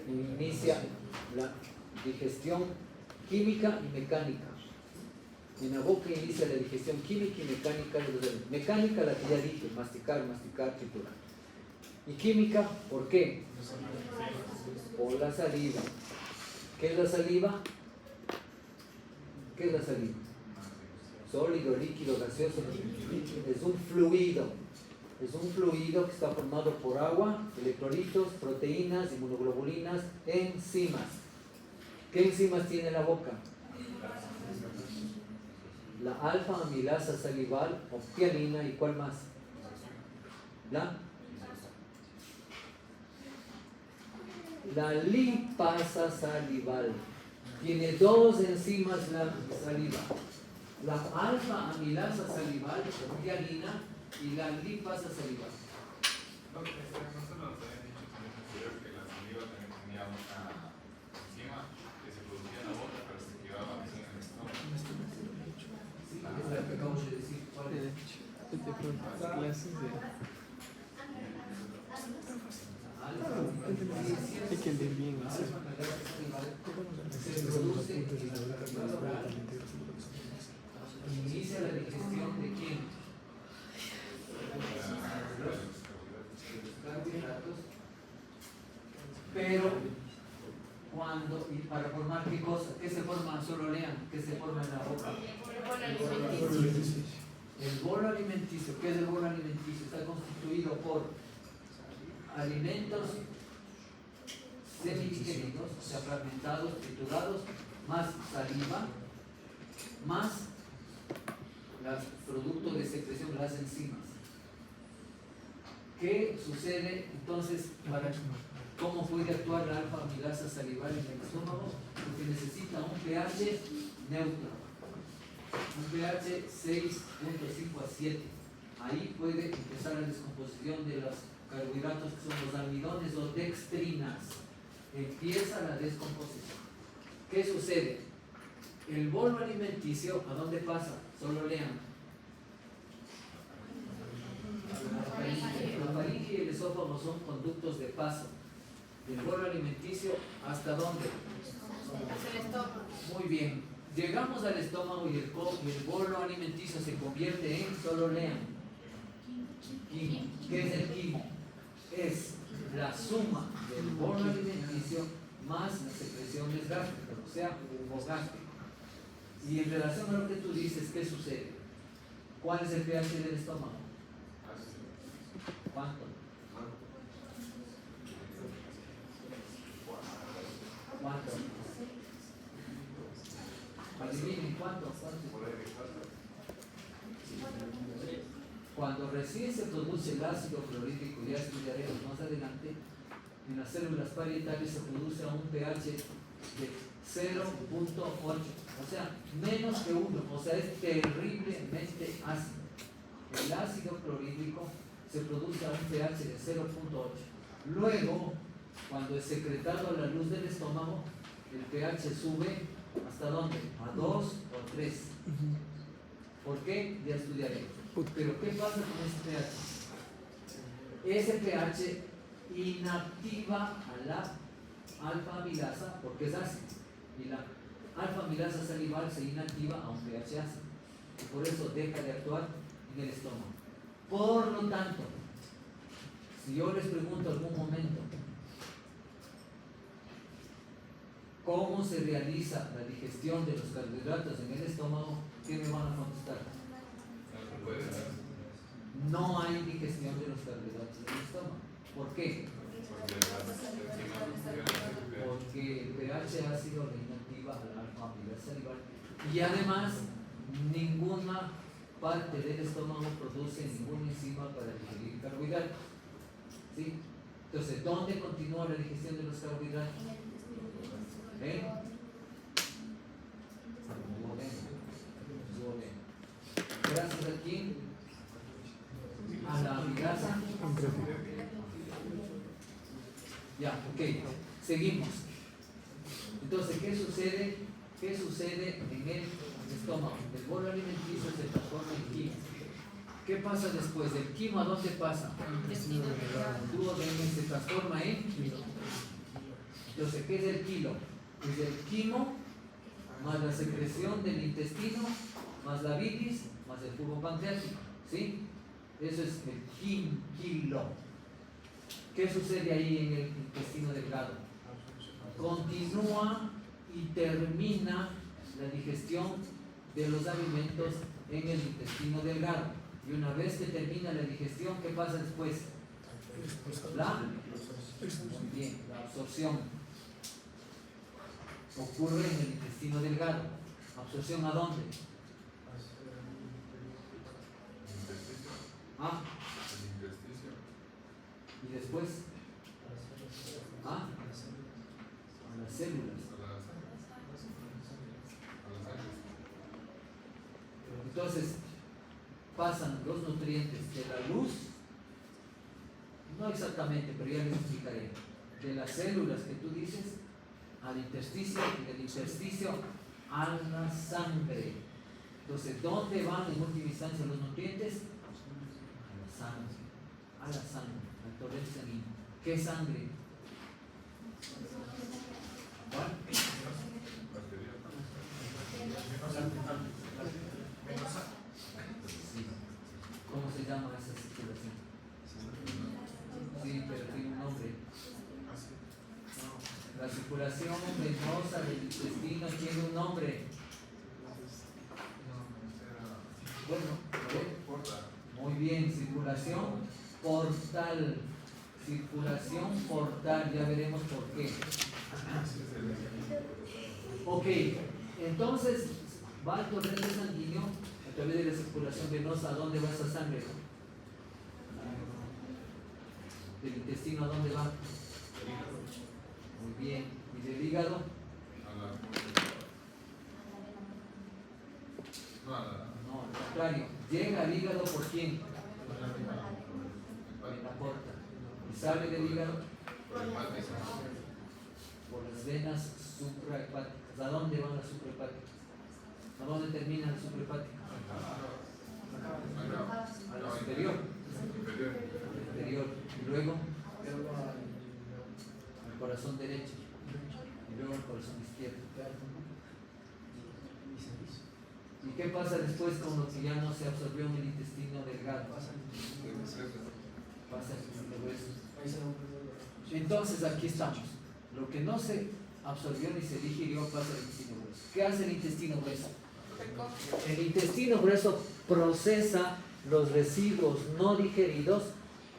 Inicia la digestión química y mecánica. En la boca inicia la digestión química y mecánica de los alimentos. Mecánica, la que ya dije, masticar, triturar. Y química, ¿por qué? Por la saliva. ¿Qué es la saliva? ¿Qué es la saliva? Sólido, líquido, gaseoso. Es un fluido. Es un fluido que está formado por agua, electrolitos, proteínas, inmunoglobulinas, enzimas. ¿Qué enzimas tiene la boca? La alfa amilasa salival, optialina, ¿y cuál más? La lipasa salival. Tiene 2 enzimas la saliva. La alfa amilasa salival, optialina, y la lipasa salival. No se nos habían dicho también anterior que la saliva también tenía una enzima que se producía en la boca, pero se quedaba así en el estómago. Sí, es la que acabo de decir. ¿Cuál es? Se produce ¿Qué es el bolo alimenticio? Está constituido por alimentos semidigeridos, o sea, fragmentados, triturados, más saliva, más los productos de secreción, las enzimas. ¿Qué sucede entonces para cómo puede actuar la alfa amilasa salival en el estómago? Porque necesita un pH neutro, un pH 6.5 a 7. Ahí puede empezar la descomposición de los carbohidratos que son los almidones o dextrinas. Empieza la descomposición. ¿Qué sucede? El bolo alimenticio, ¿a dónde pasa? Solo lean. La faringe y el esófago son conductos de paso. Del bolo alimenticio, ¿hasta dónde? Hasta el estómago. Muy bien. Llegamos al estómago y el bolo alimenticio se convierte en, solo lean, quimo. ¿Qué es el quimo? Es la suma del bolo alimenticio más las secreciones gástricas, o sea, el humo gástrico. Y en relación a lo que tú dices, ¿qué sucede? ¿Cuál es el pH del estómago? ¿Cuánto? ¿Cuánto? Adivinen, ¿cuánto? Cuando recién se produce el ácido clorhídrico, ya estudiaremos más adelante, en las células parietales se produce a un pH de 0.8, o sea, menos que 1, o sea, es terriblemente ácido. El ácido clorhídrico se produce a un pH de 0.8. Luego, cuando es secretado a la luz del estómago, el pH sube ¿hasta dónde? A 2 o 3. ¿Por qué? Ya estudiaremos. Pero ¿qué pasa con ese pH? Ese pH inactiva a la alfa amilasa porque es ácido. Y la alfa amilasa salival se inactiva a un pH ácido. Y por eso deja de actuar en el estómago. Por lo tanto, si yo les pregunto en algún momento cómo se realiza la digestión de los carbohidratos en el estómago, ¿qué me van a contestar? No hay digestión de los carbohidratos en el estómago. ¿Por qué? Porque el pH ácido le inactiva a la alfa amilasa salival y además ninguna parte del estómago produce ninguna enzima para digerir carbohidratos. ¿Sí? Entonces, ¿dónde continúa la digestión de los carbohidratos? Gracias a quién? A la amilasa. Ya, ok. Seguimos. Entonces, ¿qué sucede? ¿Qué sucede en el estómago? El bolo alimenticio se transforma en quimo. ¿Qué pasa después? ¿Del quimo a dónde pasa? El duodeno se transforma en kilo. Entonces, ¿qué es el kilo? Es el quimo más la secreción del intestino, más la bilis, más el jugo pancreático. ¿Sí? Eso es el kilo. ¿Qué sucede ahí en el intestino delgado? Continúa y termina la digestión de los alimentos en el intestino delgado. Y una vez que termina la digestión, ¿qué pasa después? Muy bien, la absorción ocurre en el intestino delgado. ¿Absorción a dónde? ¿Ah? Y después a las células. Entonces pasan los nutrientes de la luz, no exactamente, pero ya les explicaré, de las células que tú dices al intersticio y del intersticio a la sangre. Entonces, ¿dónde van en última instancia los nutrientes? A la sangre, al torrente sanguíneo. ¿Qué sangre? ¿Cuál? Sí. ¿Cómo se llama esa circulación? Sí, pero tiene un nombre. No. La circulación venosa del intestino tiene un nombre. Bueno, muy Muy bien, circulación portal. Circulación portal, ya veremos por qué. Ok, entonces va el torrente sanguíneo a través de la circulación venosa. ¿A dónde va esa sangre? ¿Del intestino a dónde va? Muy bien. ¿Y del hígado? No, al contrario. Llega al hígado por quién? En la porta. ¿Y sale del hígado? Por las venas suprahepáticas. ¿A dónde van las suprahepáticas? ¿A dónde termina la suprahepática? A la superior. Inferior. Y luego al corazón derecho. Y luego al corazón izquierdo. ¿Y qué pasa después con lo que ya no se absorbió en el intestino delgado? Pasa al intestino grueso. Entonces aquí estamos. Lo que no se absorbió ni se digirió pasa al intestino grueso. ¿Qué hace el intestino grueso? El intestino grueso procesa los residuos no digeridos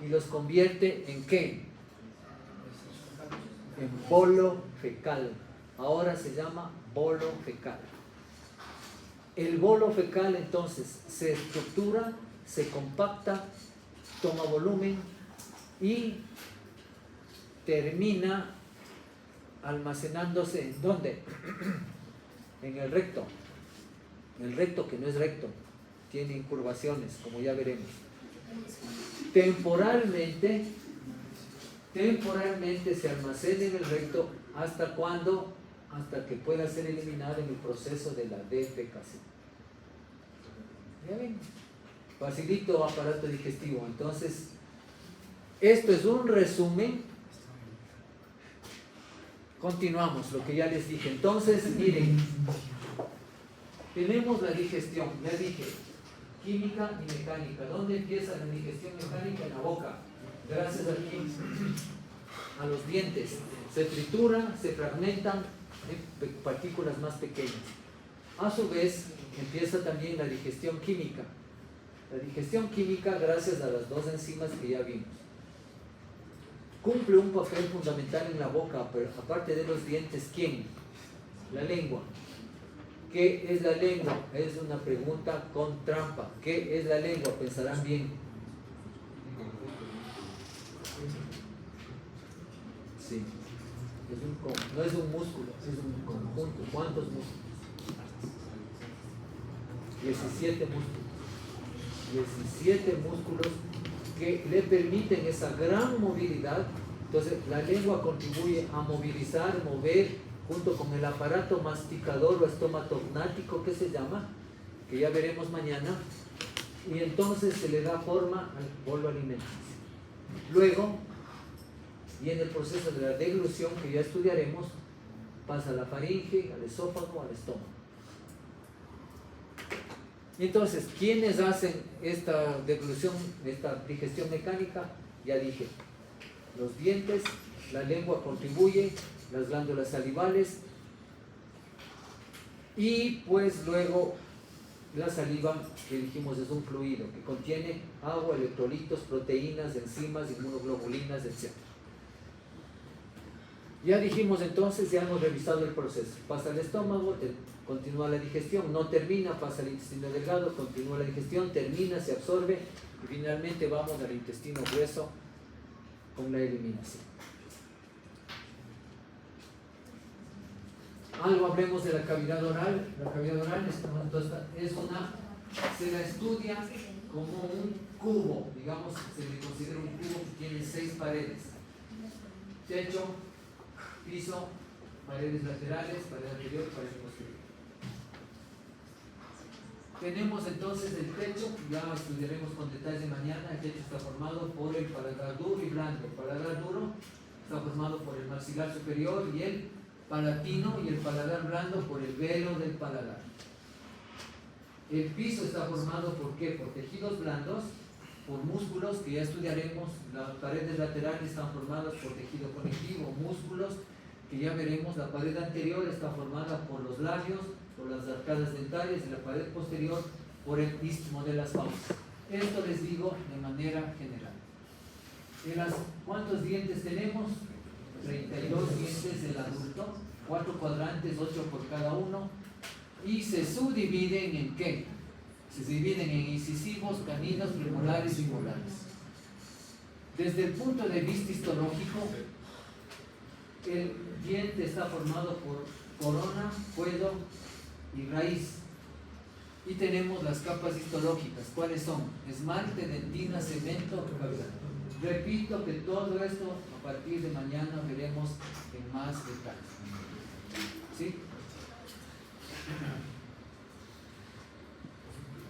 y los convierte en ¿qué? En bolo fecal. Ahora se llama bolo fecal. El bolo fecal entonces se estructura, se compacta, toma volumen y termina almacenándose ¿en dónde? En el recto. El recto que no es recto, tiene incurvaciones, como ya veremos. Temporalmente se almacena en el recto ¿hasta cuándo? Hasta que pueda ser eliminado en el proceso de la defecación. ¿Ya ven? Facilito aparato digestivo. Entonces, esto es un resumen. Continuamos, lo que ya les dije. Entonces, miren, tenemos la digestión, ya dije, química y mecánica. ¿Dónde empieza la digestión mecánica? En la boca. Gracias a los dientes. Se tritura, se fragmentan en partículas más pequeñas. A su vez, empieza también la digestión química. La digestión química, gracias a las dos enzimas que ya vimos, cumple un papel fundamental en la boca, pero aparte de los dientes, ¿quién? La lengua. ¿Qué es la lengua? Es una pregunta con trampa. ¿Qué es la lengua? Pensarán bien. Sí. No es un músculo, es un conjunto. ¿Cuántos músculos? 17 músculos. 17 músculos que le permiten esa gran movilidad. Entonces, la lengua contribuye a movilizar, mover, junto con el aparato masticador o estomatognático que se llama, que ya veremos mañana, y entonces se le da forma al bolo alimenticio. Luego viene el proceso de la deglución que ya estudiaremos, pasa a la faringe, al esófago, al estómago. Entonces, ¿quiénes hacen esta deglución, esta digestión mecánica? Ya dije, los dientes, la lengua contribuye, las glándulas salivales y pues luego la saliva, que dijimos es un fluido que contiene agua, electrolitos, proteínas, enzimas, inmunoglobulinas, etc. Ya dijimos entonces, ya hemos revisado el proceso. Pasa al estómago, continúa la digestión, no termina, pasa al intestino delgado, continúa la digestión, termina, se absorbe y finalmente vamos al intestino grueso con la eliminación. Algo hablemos de la cavidad oral. La cavidad oral se la estudia como un cubo, digamos, se le considera un cubo que tiene 6 paredes: techo, piso, paredes laterales, pared anterior, pared posterior. Tenemos entonces el techo, ya estudiaremos con detalle mañana. El techo está formado por el paladar duro y blando. El paladar duro está formado por el maxilar superior y el palatino, y el paladar blando por el velo del paladar. El piso está formado ¿por qué? Por tejidos blandos, por músculos que ya estudiaremos. Las paredes laterales están formadas por tejido conectivo, músculos que ya veremos. La pared anterior está formada por los labios, por las arcadas dentales, y la pared posterior por el istmo de las fauces. Esto les digo de manera general. ¿Cuántos dientes tenemos? 32 dientes del adulto, 4 cuadrantes, 8 por cada uno, y se subdividen en ¿qué? Se dividen en incisivos, caninos, premolares y molares. Desde el punto de vista histológico, el diente está formado por corona, cuello y raíz. Y tenemos las capas histológicas. ¿Cuáles son? Esmalte, dentina, cemento, cavidad. Repito que todo esto a partir de mañana veremos en más detalle. ¿Sí?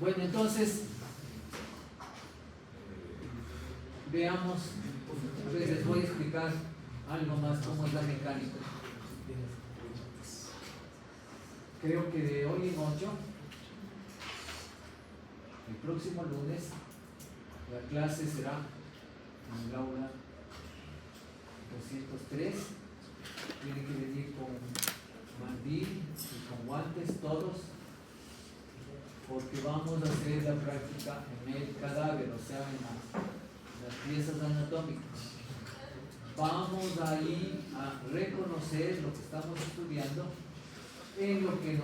Bueno, entonces veamos, les voy a explicar algo más cómo es la mecánica. Creo que de hoy en 8, el próximo lunes, la clase será en el aula 203. Tienen que venir con mandil y con guantes todos, porque vamos a hacer la práctica en el cadáver, o sea, en las piezas anatómicas. Vamos a ir a reconocer lo que estamos estudiando en lo que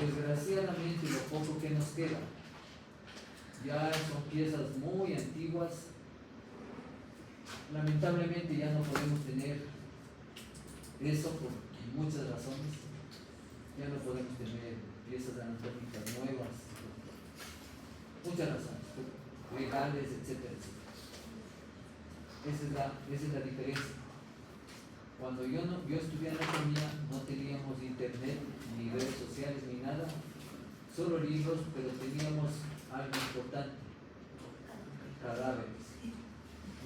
desgraciadamente, lo poco que nos queda. Ya son piezas muy antiguas. Lamentablemente ya no podemos tener eso por muchas razones. Ya no podemos tener piezas anatómicas nuevas, muchas razones, legales, etcétera, etcétera. Esa es la diferencia. Cuando yo estudié anatomía, no teníamos internet, ni redes sociales, ni nada, solo libros, pero teníamos algo importante: cadáveres.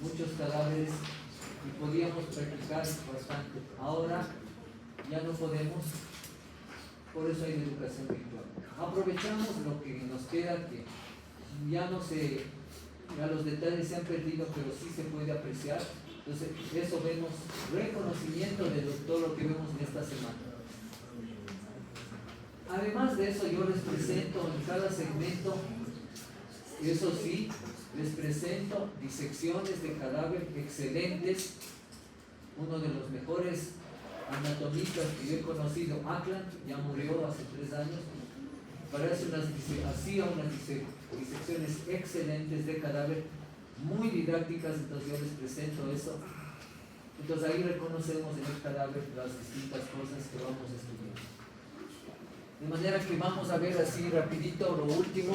Muchos cadáveres, y podíamos practicar bastante. Ahora ya no podemos, por eso hay educación virtual. Aprovechamos lo que nos queda, que ya los detalles se han perdido, pero sí se puede apreciar. Entonces, eso vemos, reconocimiento de todo lo que vemos en esta semana. Además de eso, yo les presento en cada segmento, eso sí, les presento disecciones de cadáver excelentes. Uno de los mejores anatomistas que yo he conocido, Akland, ya murió hace 3 años, hacía unas disecciones excelentes de cadáver, muy didácticas. Entonces yo les presento eso. Entonces ahí reconocemos en el cadáver las distintas cosas que vamos a estudiar. De manera que vamos a ver así rapidito lo último.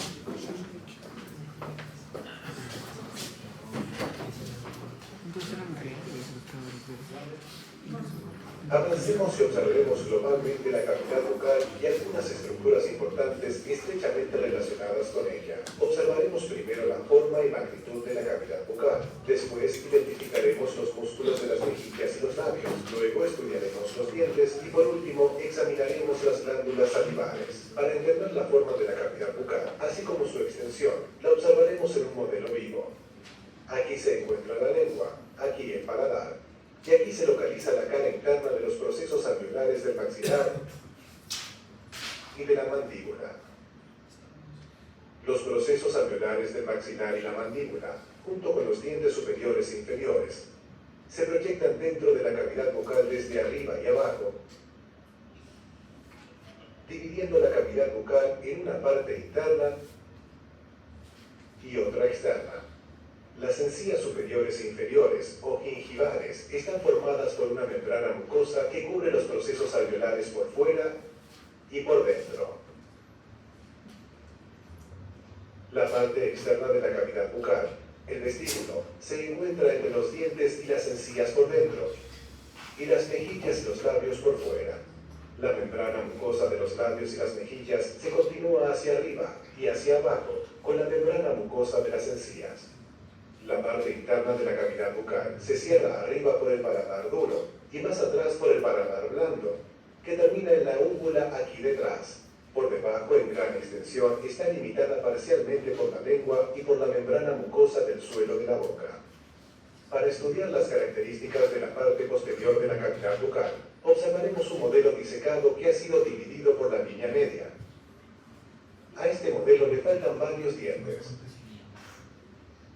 Avancemos y observemos globalmente la cavidad bucal y algunas estructuras importantes estrechamente relacionadas con ella. Observaremos primero la forma y magnitud de la cavidad bucal. Después identificaremos los músculos de las mejillas y los labios. Luego estudiaremos los dientes y por último examinaremos las glándulas salivares. Para entender la forma de la cavidad bucal, así como su extensión, la observaremos en un modelo vivo. Aquí se encuentra la lengua, aquí el paladar, y aquí se localiza la cara interna de los procesos alveolares del maxilar y de la mandíbula. Los procesos alveolares del maxilar y la mandíbula, junto con los dientes superiores e inferiores, se proyectan dentro de la cavidad bucal desde arriba y abajo, dividiendo la cavidad bucal en una parte interna y otra externa. Las encías superiores e inferiores, o gingivales, están formadas por una membrana mucosa que cubre los procesos alveolares por fuera y por dentro. La parte externa de la cavidad bucal, el vestíbulo, se encuentra entre los dientes y las encías por dentro, y las mejillas y los labios por fuera. La membrana mucosa de los labios y las mejillas se continúa hacia arriba y hacia abajo con la membrana mucosa de las encías. La parte interna de la cavidad bucal se cierra arriba por el paladar duro y más atrás por el paladar blando, que termina en la úvula aquí detrás. Por debajo, en gran extensión, está limitada parcialmente por la lengua y por la membrana mucosa del suelo de la boca. Para estudiar las características de la parte posterior de la cavidad bucal, observaremos un modelo disecado que ha sido dividido por la línea media. A este modelo le faltan varios dientes.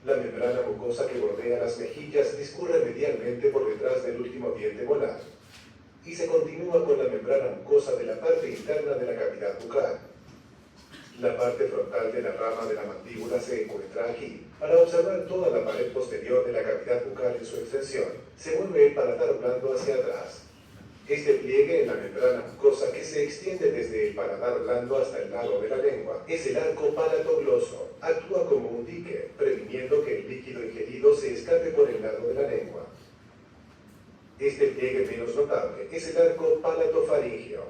La membrana mucosa que bordea las mejillas discurre medialmente por detrás del último diente molar y se continúa con la membrana mucosa de la parte interna de la cavidad bucal. La parte frontal de la rama de la mandíbula se encuentra aquí. Para observar toda la pared posterior de la cavidad bucal en su extensión, se mueve el paladar blando hacia atrás. Este pliegue en la membrana mucosa que se extiende desde el paladar blando hasta el lado de la lengua es el arco palatogloso. Actúa como un dique, previniendo que el líquido ingerido se escape por el lado de la lengua. Este pliegue menos notable es el arco palatofaringeo.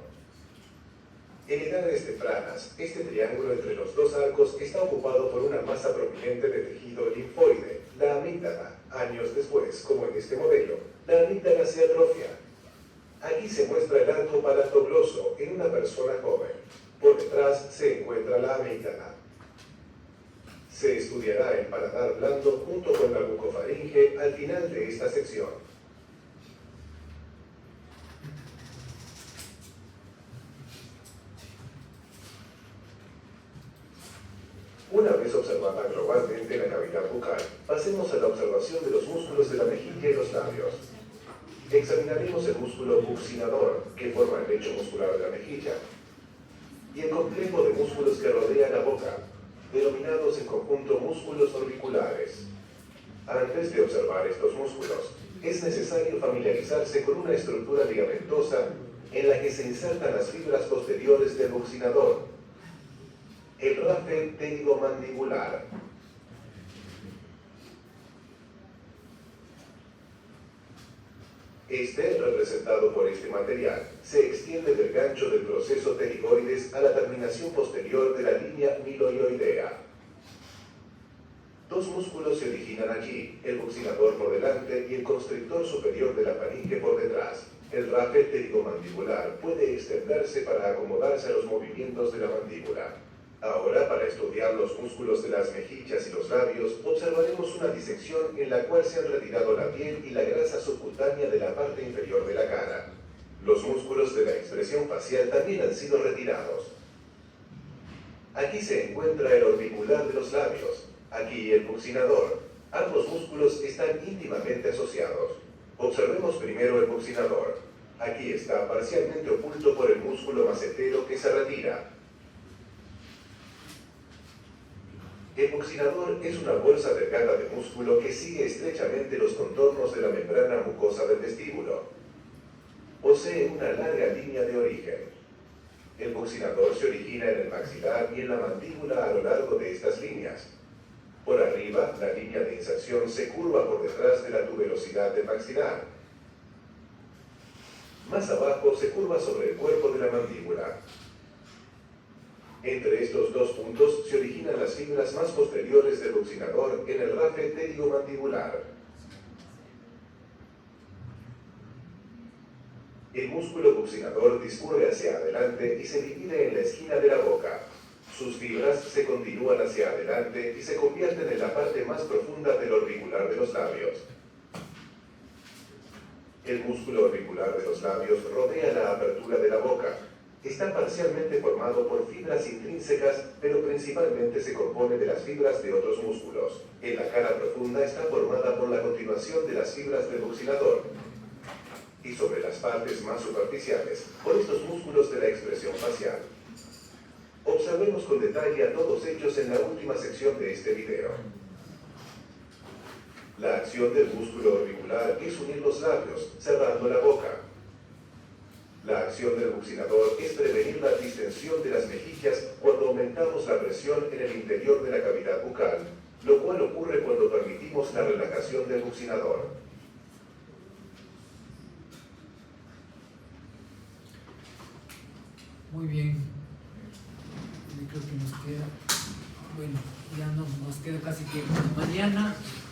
En edades tempranas, este triángulo entre los dos arcos está ocupado por una masa prominente de tejido linfoide, la amígdala. Años después, como en este modelo, la amígdala se atrofia. Aquí se muestra el arco palatogloso en una persona joven. Por detrás se encuentra la amígdala. Se estudiará el paladar blando junto con la bucofaringe al final de esta sección. Una vez observada globalmente la cavidad bucal, pasemos a la observación de los músculos de la mejilla y los labios. Examinaremos el músculo buccinador, que forma el lecho muscular de la mejilla, y el complejo de músculos que rodea la boca, denominados en conjunto músculos orbiculares. Antes de observar estos músculos, es necesario familiarizarse con una estructura ligamentosa en la que se insertan las fibras posteriores del buccinador, el rafe pterigomandibular. Este, representado por este material, se extiende del gancho del proceso pterigoides a la terminación posterior de la línea miloioidea. Dos músculos se originan aquí, el buccinador por delante y el constrictor superior de la faringe por detrás. El rafe pterigomandibular puede extenderse para acomodarse a los movimientos de la mandíbula. Ahora, para estudiar los músculos de las mejillas y los labios, observaremos una disección en la cual se han retirado la piel y la grasa subcutánea de la parte inferior de la cara. Los músculos de la expresión facial también han sido retirados. Aquí se encuentra el orbicular de los labios, aquí el buccinador. Ambos músculos están íntimamente asociados. Observemos primero el buccinador. Aquí está parcialmente oculto por el músculo macetero que se retira. El buccinador es una bolsa delgada de músculo que sigue estrechamente los contornos de la membrana mucosa del vestíbulo. Posee una larga línea de origen. El buccinador se origina en el maxilar y en la mandíbula a lo largo de estas líneas. Por arriba, la línea de inserción se curva por detrás de la tuberosidad del maxilar. Más abajo se curva sobre el cuerpo de la mandíbula. Entre estos dos puntos se originan las fibras más posteriores del buccinador en el rafe pterigomandibular. El músculo buccinador discurre hacia adelante y se divide en la esquina de la boca. Sus fibras se continúan hacia adelante y se convierten en la parte más profunda del orbicular de los labios. El músculo orbicular de los labios rodea la apertura de la boca. Está parcialmente formado por fibras intrínsecas, pero principalmente se compone de las fibras de otros músculos. En la cara profunda está formada por la continuación de las fibras del buccinador. Y sobre las partes más superficiales, por estos músculos de la expresión facial. Observemos con detalle a todos ellos en la última sección de este video. La acción del músculo orbicular es unir los labios, cerrando la boca. La acción del buccinador es prevenir la distensión de las mejillas cuando aumentamos la presión en el interior de la cavidad bucal, lo cual ocurre cuando permitimos la relajación del buccinador. Muy bien. Yo creo que nos queda, bueno, ya no nos queda casi tiempo. Mañana